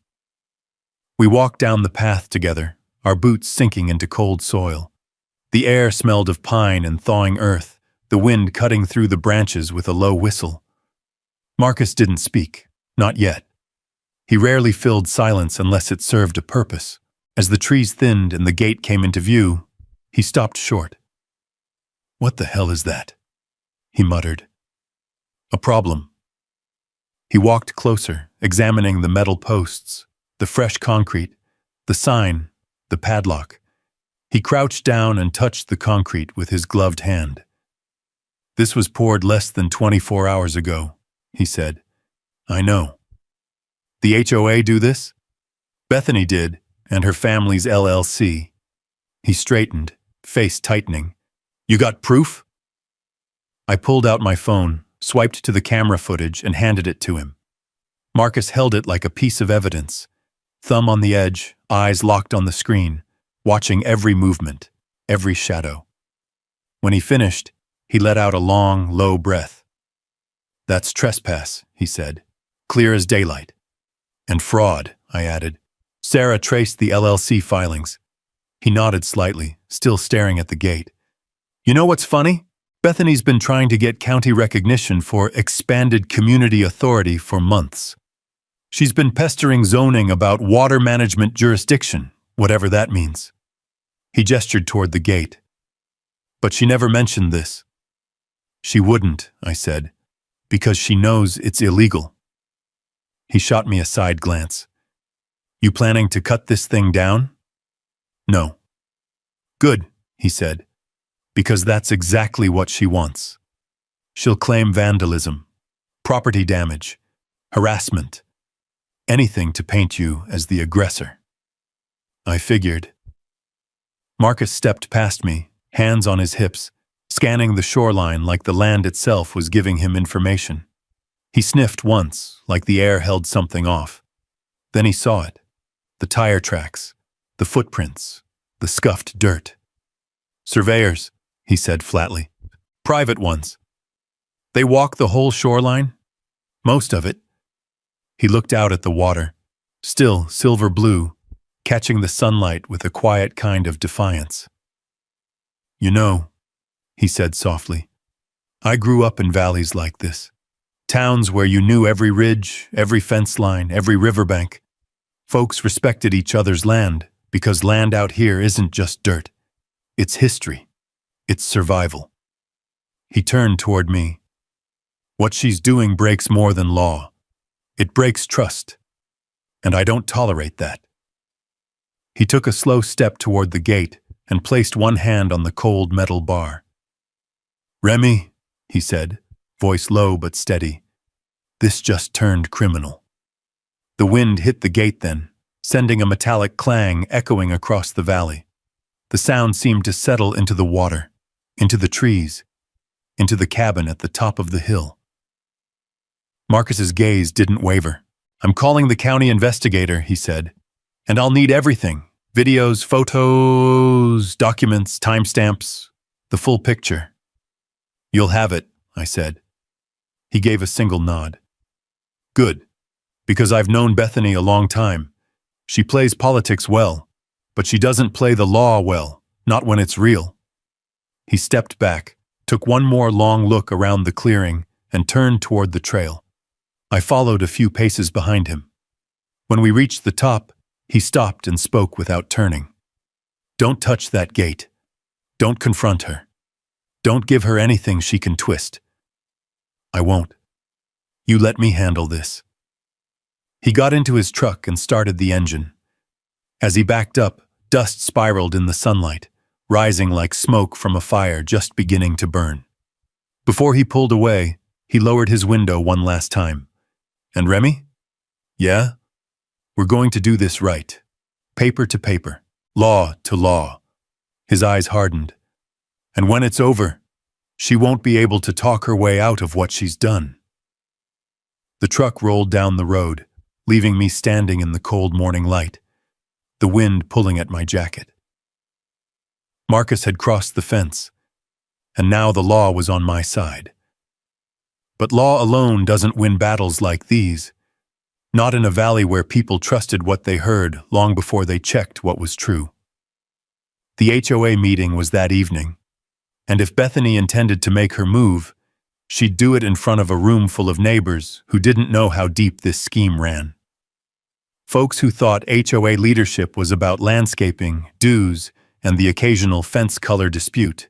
[SPEAKER 1] We walked down the path together, our boots sinking into cold soil. The air smelled of pine and thawing earth, the wind cutting through the branches with a low whistle. Marcus didn't speak, not yet. He rarely filled silence unless it served a purpose. As the trees thinned and the gate came into view, he stopped short. What the hell is that? He muttered. A problem. He walked closer, examining the metal posts, the fresh concrete, the sign, the padlock. He crouched down and touched the concrete with his gloved hand. This was poured less than 24 hours ago, he said. I know. The HOA do this? Bethany did, and her family's LLC. He straightened, face tightening. You got proof? I pulled out my phone, swiped to the camera footage, and handed it to him. Marcus held it like a piece of evidence, thumb on the edge, eyes locked on the screen, watching every movement, every shadow. When he finished, he let out a long, low breath. "That's trespass," he said, "clear as daylight." "And fraud," I added. Sarah traced the LLC filings. He nodded slightly, still staring at the gate. "You know what's funny? Bethany's been trying to get county recognition for expanded community authority for months. She's been pestering zoning about water management jurisdiction, whatever that means." He gestured toward the gate. "But she never mentioned this." "She wouldn't," I said, "because she knows it's illegal." He shot me a side glance. "You planning to cut this thing down?" "No." "Good," he said, "because that's exactly what she wants. She'll claim vandalism, property damage, harassment, anything to paint you as the aggressor." I figured. Marcus stepped past me, hands on his hips, scanning the shoreline like the land itself was giving him information. He sniffed once, like the air held something off. Then he saw it. The tire tracks, the footprints, the scuffed dirt. "Surveyors," he said flatly. "Private ones. They walk the whole shoreline? Most of it." He looked out at the water, still silver blue, catching the sunlight with a quiet kind of defiance. "You know," he said softly, "I grew up in valleys like this. Towns where you knew every ridge, every fence line, every riverbank. Folks respected each other's land because land out here isn't just dirt. It's history. It's survival." He turned toward me. "What she's doing breaks more than law. It breaks trust. And I don't tolerate that." He took a slow step toward the gate and placed one hand on the cold metal bar. "Remy," he said, voice low but steady, "this just turned criminal." The wind hit the gate then, sending a metallic clang echoing across the valley. The sound seemed to settle into the water, into the trees, into the cabin at the top of the hill. Marcus's gaze didn't waver. "I'm calling the county investigator," he said, "and I'll need everything. Videos, photos, documents, timestamps, the full picture." "You'll have it," I said. He gave a single nod. "Good, because I've known Bethany a long time. She plays politics well, but she doesn't play the law well, not when it's real." He stepped back, took one more long look around the clearing, and turned toward the trail. I followed a few paces behind him. When we reached the top, he stopped and spoke without turning. "Don't touch that gate. Don't confront her. Don't give her anything she can twist." "I won't. You let me handle this." He got into his truck and started the engine. As he backed up, dust spiraled in the sunlight, rising like smoke from a fire just beginning to burn. Before he pulled away, he lowered his window one last time. "And Remy?" "Yeah? We're going to do this right. Paper to paper, law to law." His eyes hardened. "And when it's over, she won't be able to talk her way out of what she's done." The truck rolled down the road, leaving me standing in the cold morning light, the wind pulling at my jacket. Marcus had crossed the fence, and now the law was on my side. But law alone doesn't win battles like these, not in a valley where people trusted what they heard long before they checked what was true. The HOA meeting was that evening, and if Bethany intended to make her move, she'd do it in front of a room full of neighbors who didn't know how deep this scheme ran. Folks who thought HOA leadership was about landscaping, dues, and the occasional fence color dispute,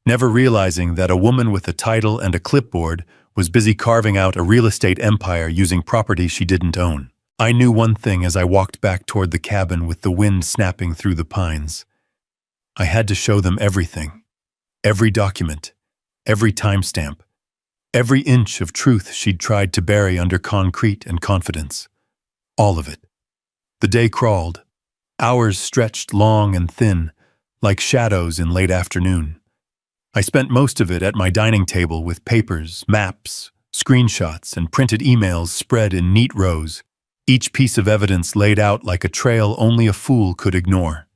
[SPEAKER 1] never realizing that a woman with a title and a clipboard was busy carving out a real estate empire using property she didn't own. I knew one thing as I walked back toward the cabin with the wind snapping through the pines. I had to show them everything. Every document, every timestamp, every inch of truth she'd tried to bury under concrete and confidence. All of it. The day crawled. Hours stretched long and thin, like shadows in late afternoon. I spent most of it at my dining table with papers, maps, screenshots, and printed emails spread in neat rows, each piece of evidence laid out like a trail only a fool could ignore.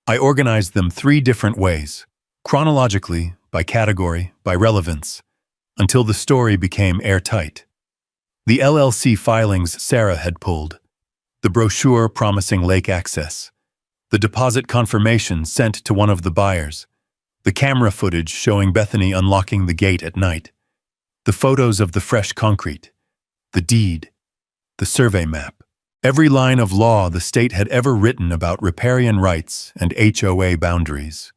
[SPEAKER 1] I organized them 3 different ways, chronologically, by category, by relevance, until the story became airtight. The LLC filings Sarah had pulled, the brochure promising lake access, the deposit confirmation sent to one of the buyers, the camera footage showing Bethany unlocking the gate at night, the photos of the fresh concrete, the deed, the survey map, every line of law the state had ever written about riparian rights and HOA boundaries.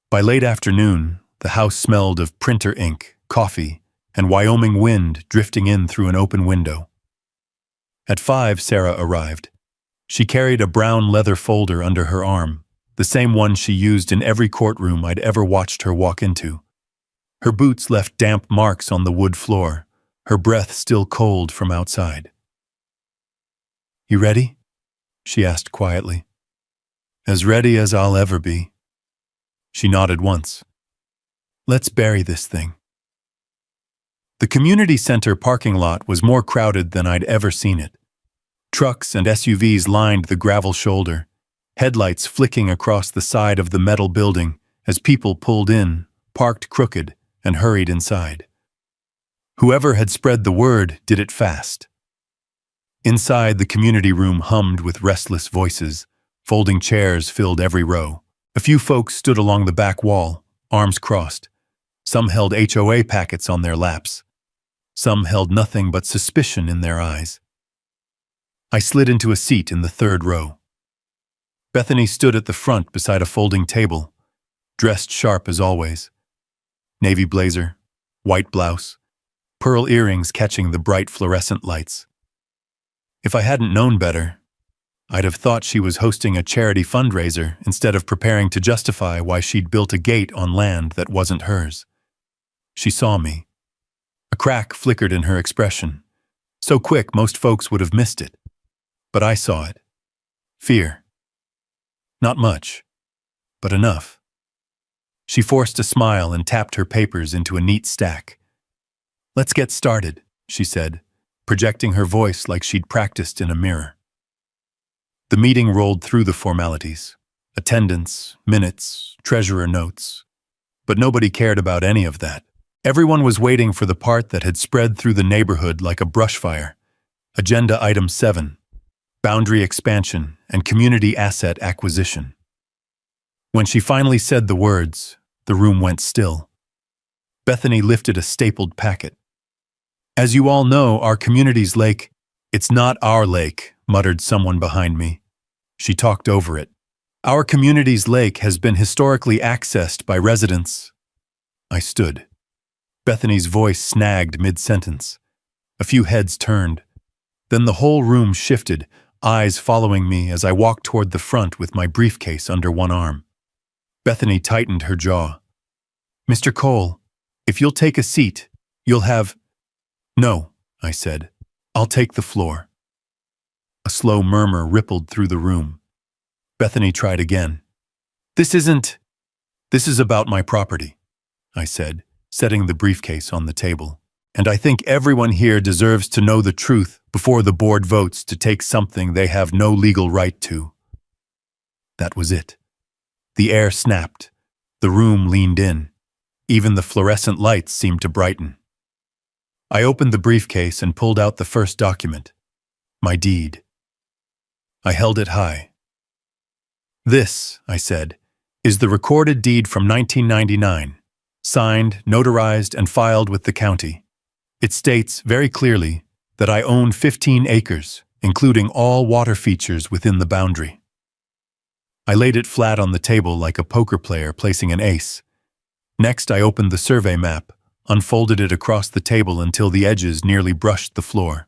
[SPEAKER 1] By late afternoon, the house smelled of printer ink, coffee, and Wyoming wind drifting in through an open window. At 5, Sarah arrived. She carried a brown leather folder under her arm, the same one she used in every courtroom I'd ever watched her walk into. Her boots left damp marks on the wood floor, her breath still cold from outside. "You ready?" she asked quietly. "As ready as I'll ever be." She nodded once. "Let's bury this thing." The community center parking lot was more crowded than I'd ever seen it. Trucks and SUVs lined the gravel shoulder, headlights flicking across the side of the metal building as people pulled in, parked crooked, and hurried inside. Whoever had spread the word did it fast. Inside, the community room hummed with restless voices. Folding chairs filled every row. A few folks stood along the back wall, arms crossed. Some held HOA packets on their laps. Some held nothing but suspicion in their eyes. I slid into a seat in the 3rd row. Bethany stood at the front beside a folding table, dressed sharp as always. Navy blazer, white blouse, pearl earrings catching the bright fluorescent lights. If I hadn't known better, I'd have thought she was hosting a charity fundraiser instead of preparing to justify why she'd built a gate on land that wasn't hers. She saw me. A crack flickered in her expression, so quick most folks would have missed it. But I saw it. Fear. Not much, but enough. She forced a smile and tapped her papers into a neat stack. "Let's get started," she said, projecting her voice like she'd practiced in a mirror. The meeting rolled through the formalities. Attendance, minutes, treasurer notes. But nobody cared about any of that. Everyone was waiting for the part that had spread through the neighborhood like a brush fire. Agenda Item 7. Boundary expansion and community asset acquisition. When she finally said the words, the room went still. Bethany lifted a stapled packet. "As you all know, our community's lake—" "It's not our lake," muttered someone behind me. She talked over it. "Our community's lake has been historically accessed by residents." I stood. Bethany's voice snagged mid-sentence. A few heads turned. Then the whole room shifted, eyes following me as I walked toward the front with my briefcase under one arm. Bethany tightened her jaw. "Mr. Cole, if you'll take a seat, you'll have—" "No," I said. "I'll take the floor." A slow murmur rippled through the room. Bethany tried again. This is about my property," I said, setting the briefcase on the table. "And I think everyone here deserves to know the truth before the board votes to take something they have no legal right to." That was it. The air snapped. The room leaned in. Even the fluorescent lights seemed to brighten. I opened the briefcase and pulled out the first document. My deed. I held it high. "This," I said, "is the recorded deed from 1999, signed, notarized, and filed with the county. It states very clearly that I own 15 acres, including all water features within the boundary." I laid it flat on the table like a poker player placing an ace. Next, I opened the survey map, unfolded it across the table until the edges nearly brushed the floor.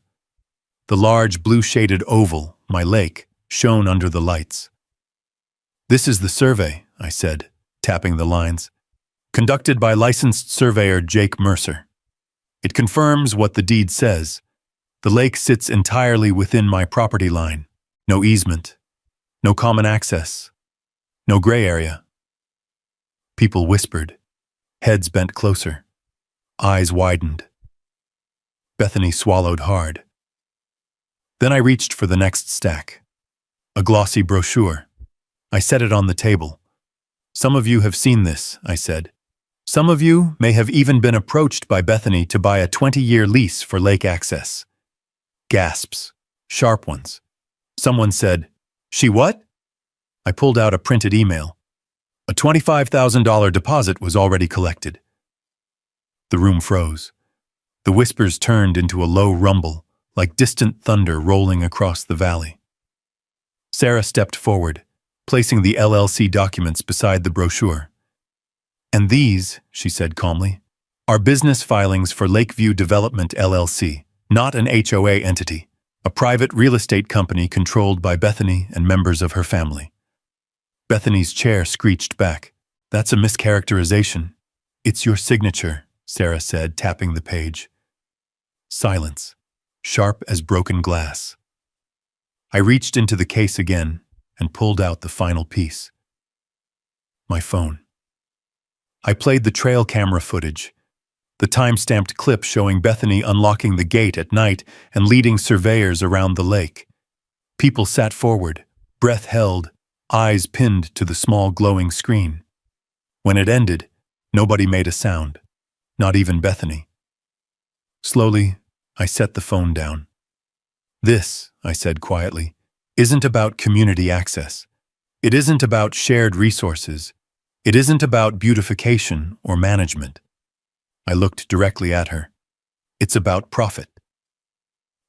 [SPEAKER 1] The large blue-shaded oval, my lake, shone under the lights. "This is the survey," I said, tapping the lines. "Conducted by licensed surveyor Jake Mercer. It confirms what the deed says. The lake sits entirely within my property line. No easement. No common access. No gray area." People whispered. Heads bent closer. Eyes widened. Bethany swallowed hard. Then I reached for the next stack. A glossy brochure. I set it on the table. Some of you have seen this, I said. Some of you may have even been approached by Bethany to buy a 20-year lease for lake access. Gasps. Sharp ones. Someone said, "She what?" I pulled out a printed email. A $25,000 deposit was already collected. The room froze. The whispers turned into a low rumble, like distant thunder rolling across the valley. Sarah stepped forward, placing the LLC documents beside the brochure. "And these," she said calmly, "are business filings for Lakeview Development LLC, not an HOA entity, a private real estate company controlled by Bethany and members of her family." Bethany's chair screeched back. "That's a mischaracterization. It's your signature," Sarah said, tapping the page. Silence, sharp as broken glass. I reached into the case again and pulled out the final piece. My phone. I played the trail camera footage, the time-stamped clip showing Bethany unlocking the gate at night and leading surveyors around the lake. People sat forward, breath held, eyes pinned to the small glowing screen. When it ended, nobody made a sound, not even Bethany. Slowly, I set the phone down. "This," I said quietly, "isn't about community access. It isn't about shared resources. It isn't about beautification or management." I looked directly at her. "It's about profit."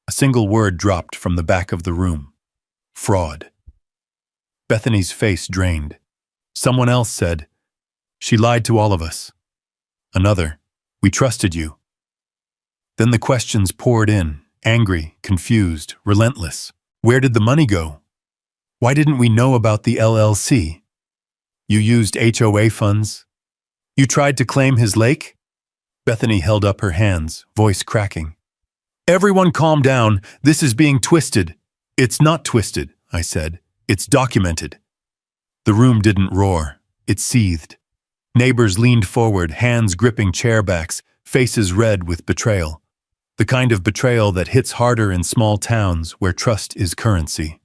[SPEAKER 1] A single word dropped from the back of the room. Fraud. Bethany's face drained. Someone else said, "She lied to all of us." Another, "We trusted you." Then the questions poured in, angry, confused, relentless. Where did the money go? Why didn't we know about the LLC? You used HOA funds? You tried to claim his lake? Bethany held up her hands, voice cracking. "Everyone calm down. This is being twisted." "It's not twisted," I said. "It's documented." The room didn't roar. It seethed. Neighbors leaned forward, hands gripping chair backs, faces red with betrayal. The kind of betrayal that hits harder in small towns where trust is currency.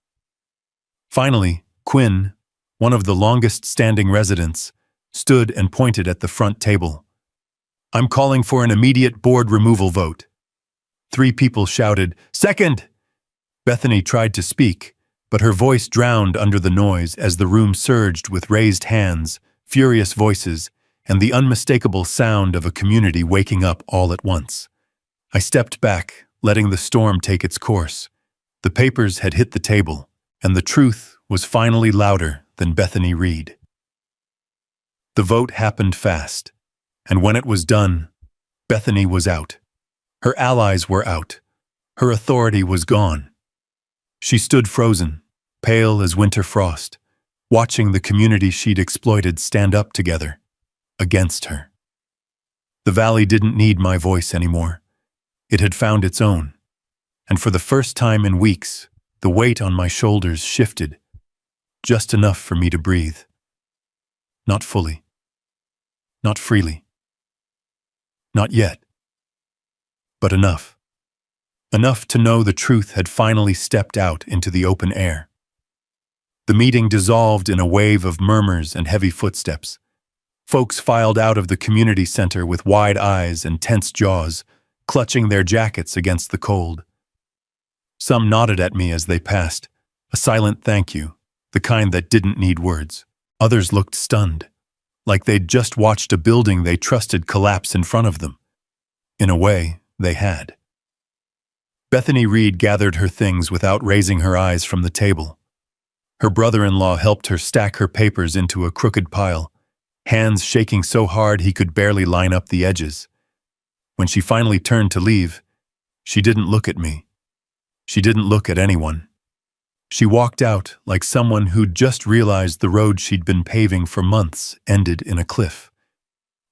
[SPEAKER 1] Finally, Quinn, one of the longest-standing residents, stood and pointed at the front table. "I'm calling for an immediate board removal vote." 3 people shouted, "Second!" Bethany tried to speak, but her voice drowned under the noise as the room surged with raised hands, furious voices, and the unmistakable sound of a community waking up all at once. I stepped back, letting the storm take its course. The papers had hit the table, and the truth was finally louder than Bethany Reed. The vote happened fast, and when it was done, Bethany was out. Her allies were out. Her authority was gone. She stood frozen, pale as winter frost, watching the community she'd exploited stand up together, against her. The valley didn't need my voice anymore. It had found its own, and for the first time in weeks, the weight on my shoulders shifted, just enough for me to breathe. Not fully. Not freely. Not yet. But enough. Enough to know the truth had finally stepped out into the open air. The meeting dissolved in a wave of murmurs and heavy footsteps. Folks filed out of the community center with wide eyes and tense jaws, clutching their jackets against the cold. Some nodded at me as they passed, a silent thank you, the kind that didn't need words. Others looked stunned, like they'd just watched a building they trusted collapse in front of them. In a way, they had. Bethany Reed gathered her things without raising her eyes from the table. Her brother-in-law helped her stack her papers into a crooked pile, hands shaking so hard he could barely line up the edges. When she finally turned to leave, she didn't look at me. She didn't look at anyone. She walked out like someone who'd just realized the road she'd been paving for months ended in a cliff,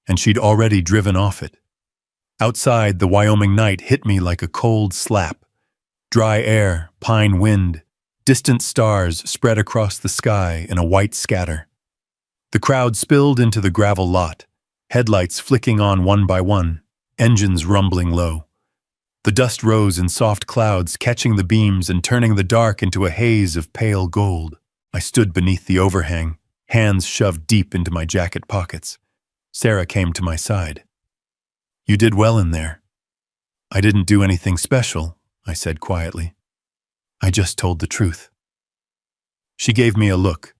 [SPEAKER 1] and she'd already driven off it. Outside, the Wyoming night hit me like a cold slap. Dry air, pine wind, distant stars spread across the sky in a white scatter. The crowd spilled into the gravel lot, headlights flicking on one by one, engines rumbling low. The dust rose in soft clouds, catching the beams and turning the dark into a haze of pale gold. I stood beneath the overhang, hands shoved deep into my jacket pockets. Sarah came to my side. "You did well in there." "I didn't do anything special," I said quietly. "I just told the truth." She gave me a look,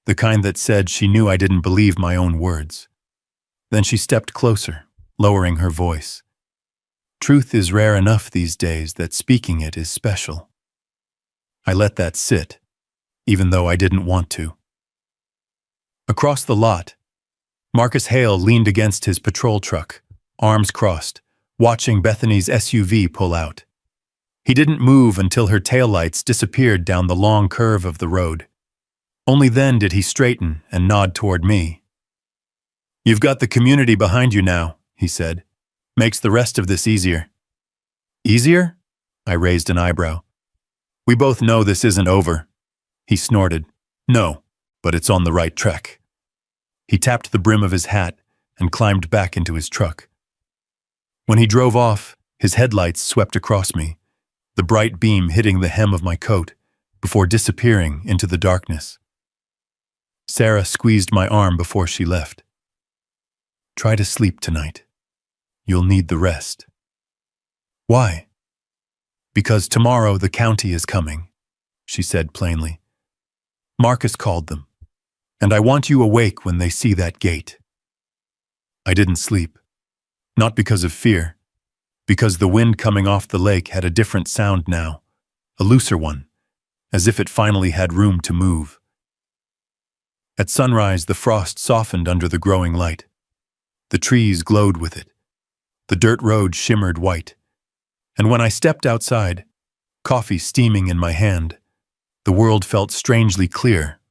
[SPEAKER 1] the kind that said she knew I didn't believe my own words. Then she stepped closer, lowering her voice. "Truth is rare enough these days that speaking it is special." I let that sit, even though I didn't want to. Across the lot, Marcus Hale leaned against his patrol truck, arms crossed, watching Bethany's SUV pull out. He didn't move until her taillights disappeared down the long curve of the road. Only then did he straighten and nod toward me. "You've got the community behind you now," he said. "Makes the rest of this easier." "Easier?" I raised an eyebrow. "We both know this isn't over." He snorted. "No, but it's on the right track." He tapped the brim of his hat and climbed back into his truck. When he drove off, his headlights swept across me, the bright beam hitting the hem of my coat before disappearing into the darkness. Sarah squeezed my arm before she left. "Try to sleep tonight. You'll need the rest." "Why?" "Because tomorrow the county is coming," she said plainly. "Marcus called them, and I want you awake when they see that gate." I didn't sleep, not because of fear, because the wind coming off the lake had a different sound now, a looser one, as if it finally had room to move. At sunrise, the frost softened under the growing light. The trees glowed with it. The dirt road shimmered white. And when I stepped outside, coffee steaming in my hand, the world felt strangely clear,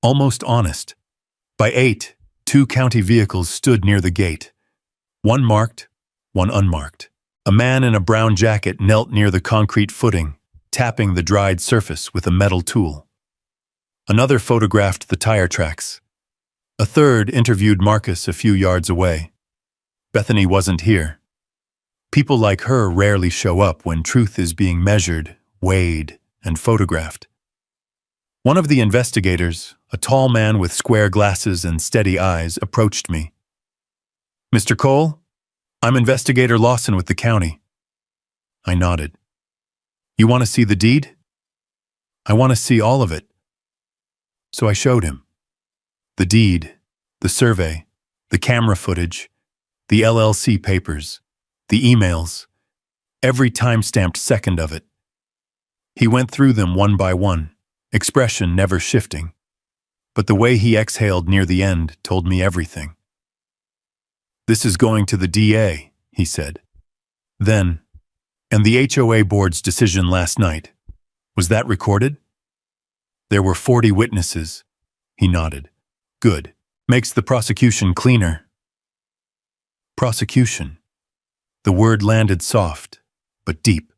[SPEAKER 1] almost honest. By 8, 2 county vehicles stood near the gate. One marked, one unmarked. A man in a brown jacket knelt near the concrete footing, tapping the dried surface with a metal tool. Another photographed the tire tracks. A third interviewed Marcus a few yards away. Bethany wasn't here. People like her rarely show up when truth is being measured, weighed, and photographed. One of the investigators, a tall man with square glasses and steady eyes, approached me. "Mr. Cole, I'm Investigator Lawson with the county." I nodded. "You want to see the deed?" "I want to see all of it." So I showed him. The deed, the survey, the camera footage, the LLC papers, the emails, every time-stamped second of it. He went through them one by one, expression never shifting. But the way he exhaled near the end told me everything. "This is going to the DA," he said. Then, "And the HOA board's decision last night, was that recorded?" "There were 40 witnesses," he nodded. "Good. Makes the prosecution cleaner." Prosecution. The word landed soft, but deep.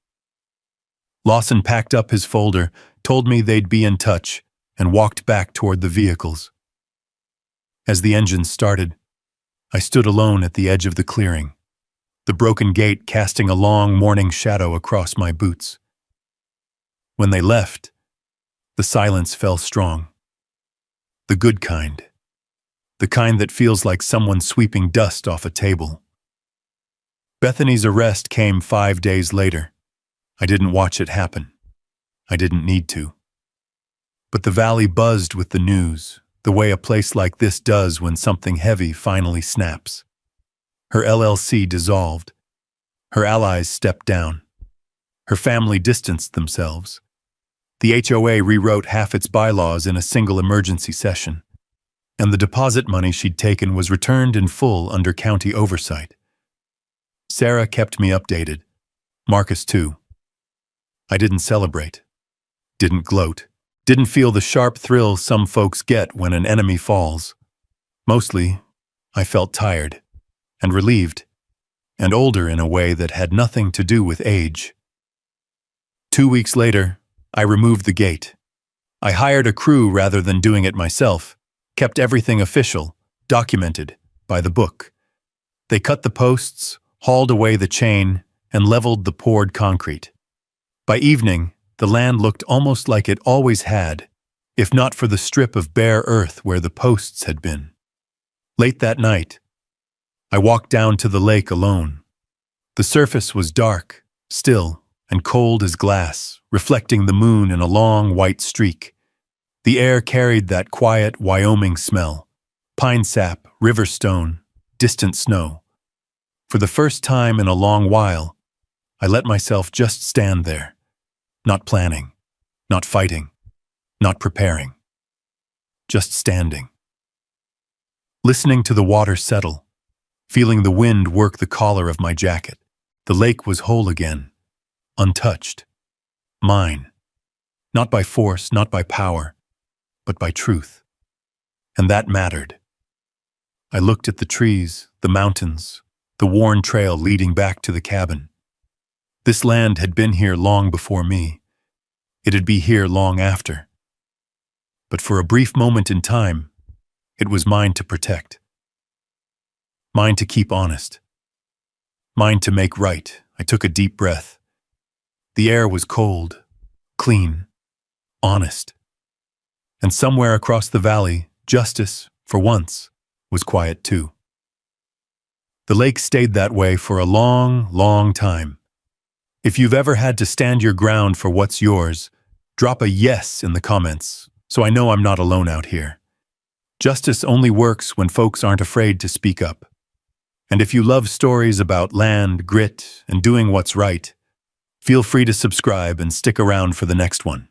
[SPEAKER 1] Lawson packed up his folder, told me they'd be in touch, and walked back toward the vehicles. As the engines started, I stood alone at the edge of the clearing, the broken gate casting a long morning shadow across my boots. When they left, the silence fell strong. The good kind. The kind that feels like someone sweeping dust off a table. Bethany's arrest came 5 days later. I didn't watch it happen. I didn't need to. But the valley buzzed with the news, the way a place like this does when something heavy finally snaps. Her LLC dissolved. Her allies stepped down. Her family distanced themselves. The HOA rewrote half its bylaws in a single emergency session. And the deposit money she'd taken was returned in full under county oversight. Sarah kept me updated. Marcus too. I didn't celebrate. Didn't gloat. Didn't feel the sharp thrill some folks get when an enemy falls. Mostly, I felt tired, and relieved, and older in a way that had nothing to do with age. 2 weeks later, I removed the gate. I hired a crew rather than doing it myself, kept everything official, documented, by the book. They cut the posts, hauled away the chain, and leveled the poured concrete. By evening, the land looked almost like it always had, if not for the strip of bare earth where the posts had been. Late that night, I walked down to the lake alone. The surface was dark, still, and cold as glass, reflecting the moon in a long white streak. The air carried that quiet Wyoming smell: pine sap, river stone, distant snow. For the first time in a long while, I let myself just stand there, not planning, not fighting, not preparing, just standing. Listening to the water settle, feeling the wind work the collar of my jacket. The lake was whole again, untouched, mine, not by force, not by power, but by truth. And that mattered. I looked at the trees, the mountains, the worn trail leading back to the cabin. This land had been here long before me. It'd be here long after. But for a brief moment in time, it was mine to protect. Mine to keep honest. Mine to make right. I took a deep breath. The air was cold, clean, honest. And somewhere across the valley, justice, for once, was quiet too. The lake stayed that way for a long, long time. If you've ever had to stand your ground for what's yours, drop a yes in the comments, so I know I'm not alone out here. Justice only works when folks aren't afraid to speak up. And if you love stories about land, grit, and doing what's right, feel free to subscribe and stick around for the next one.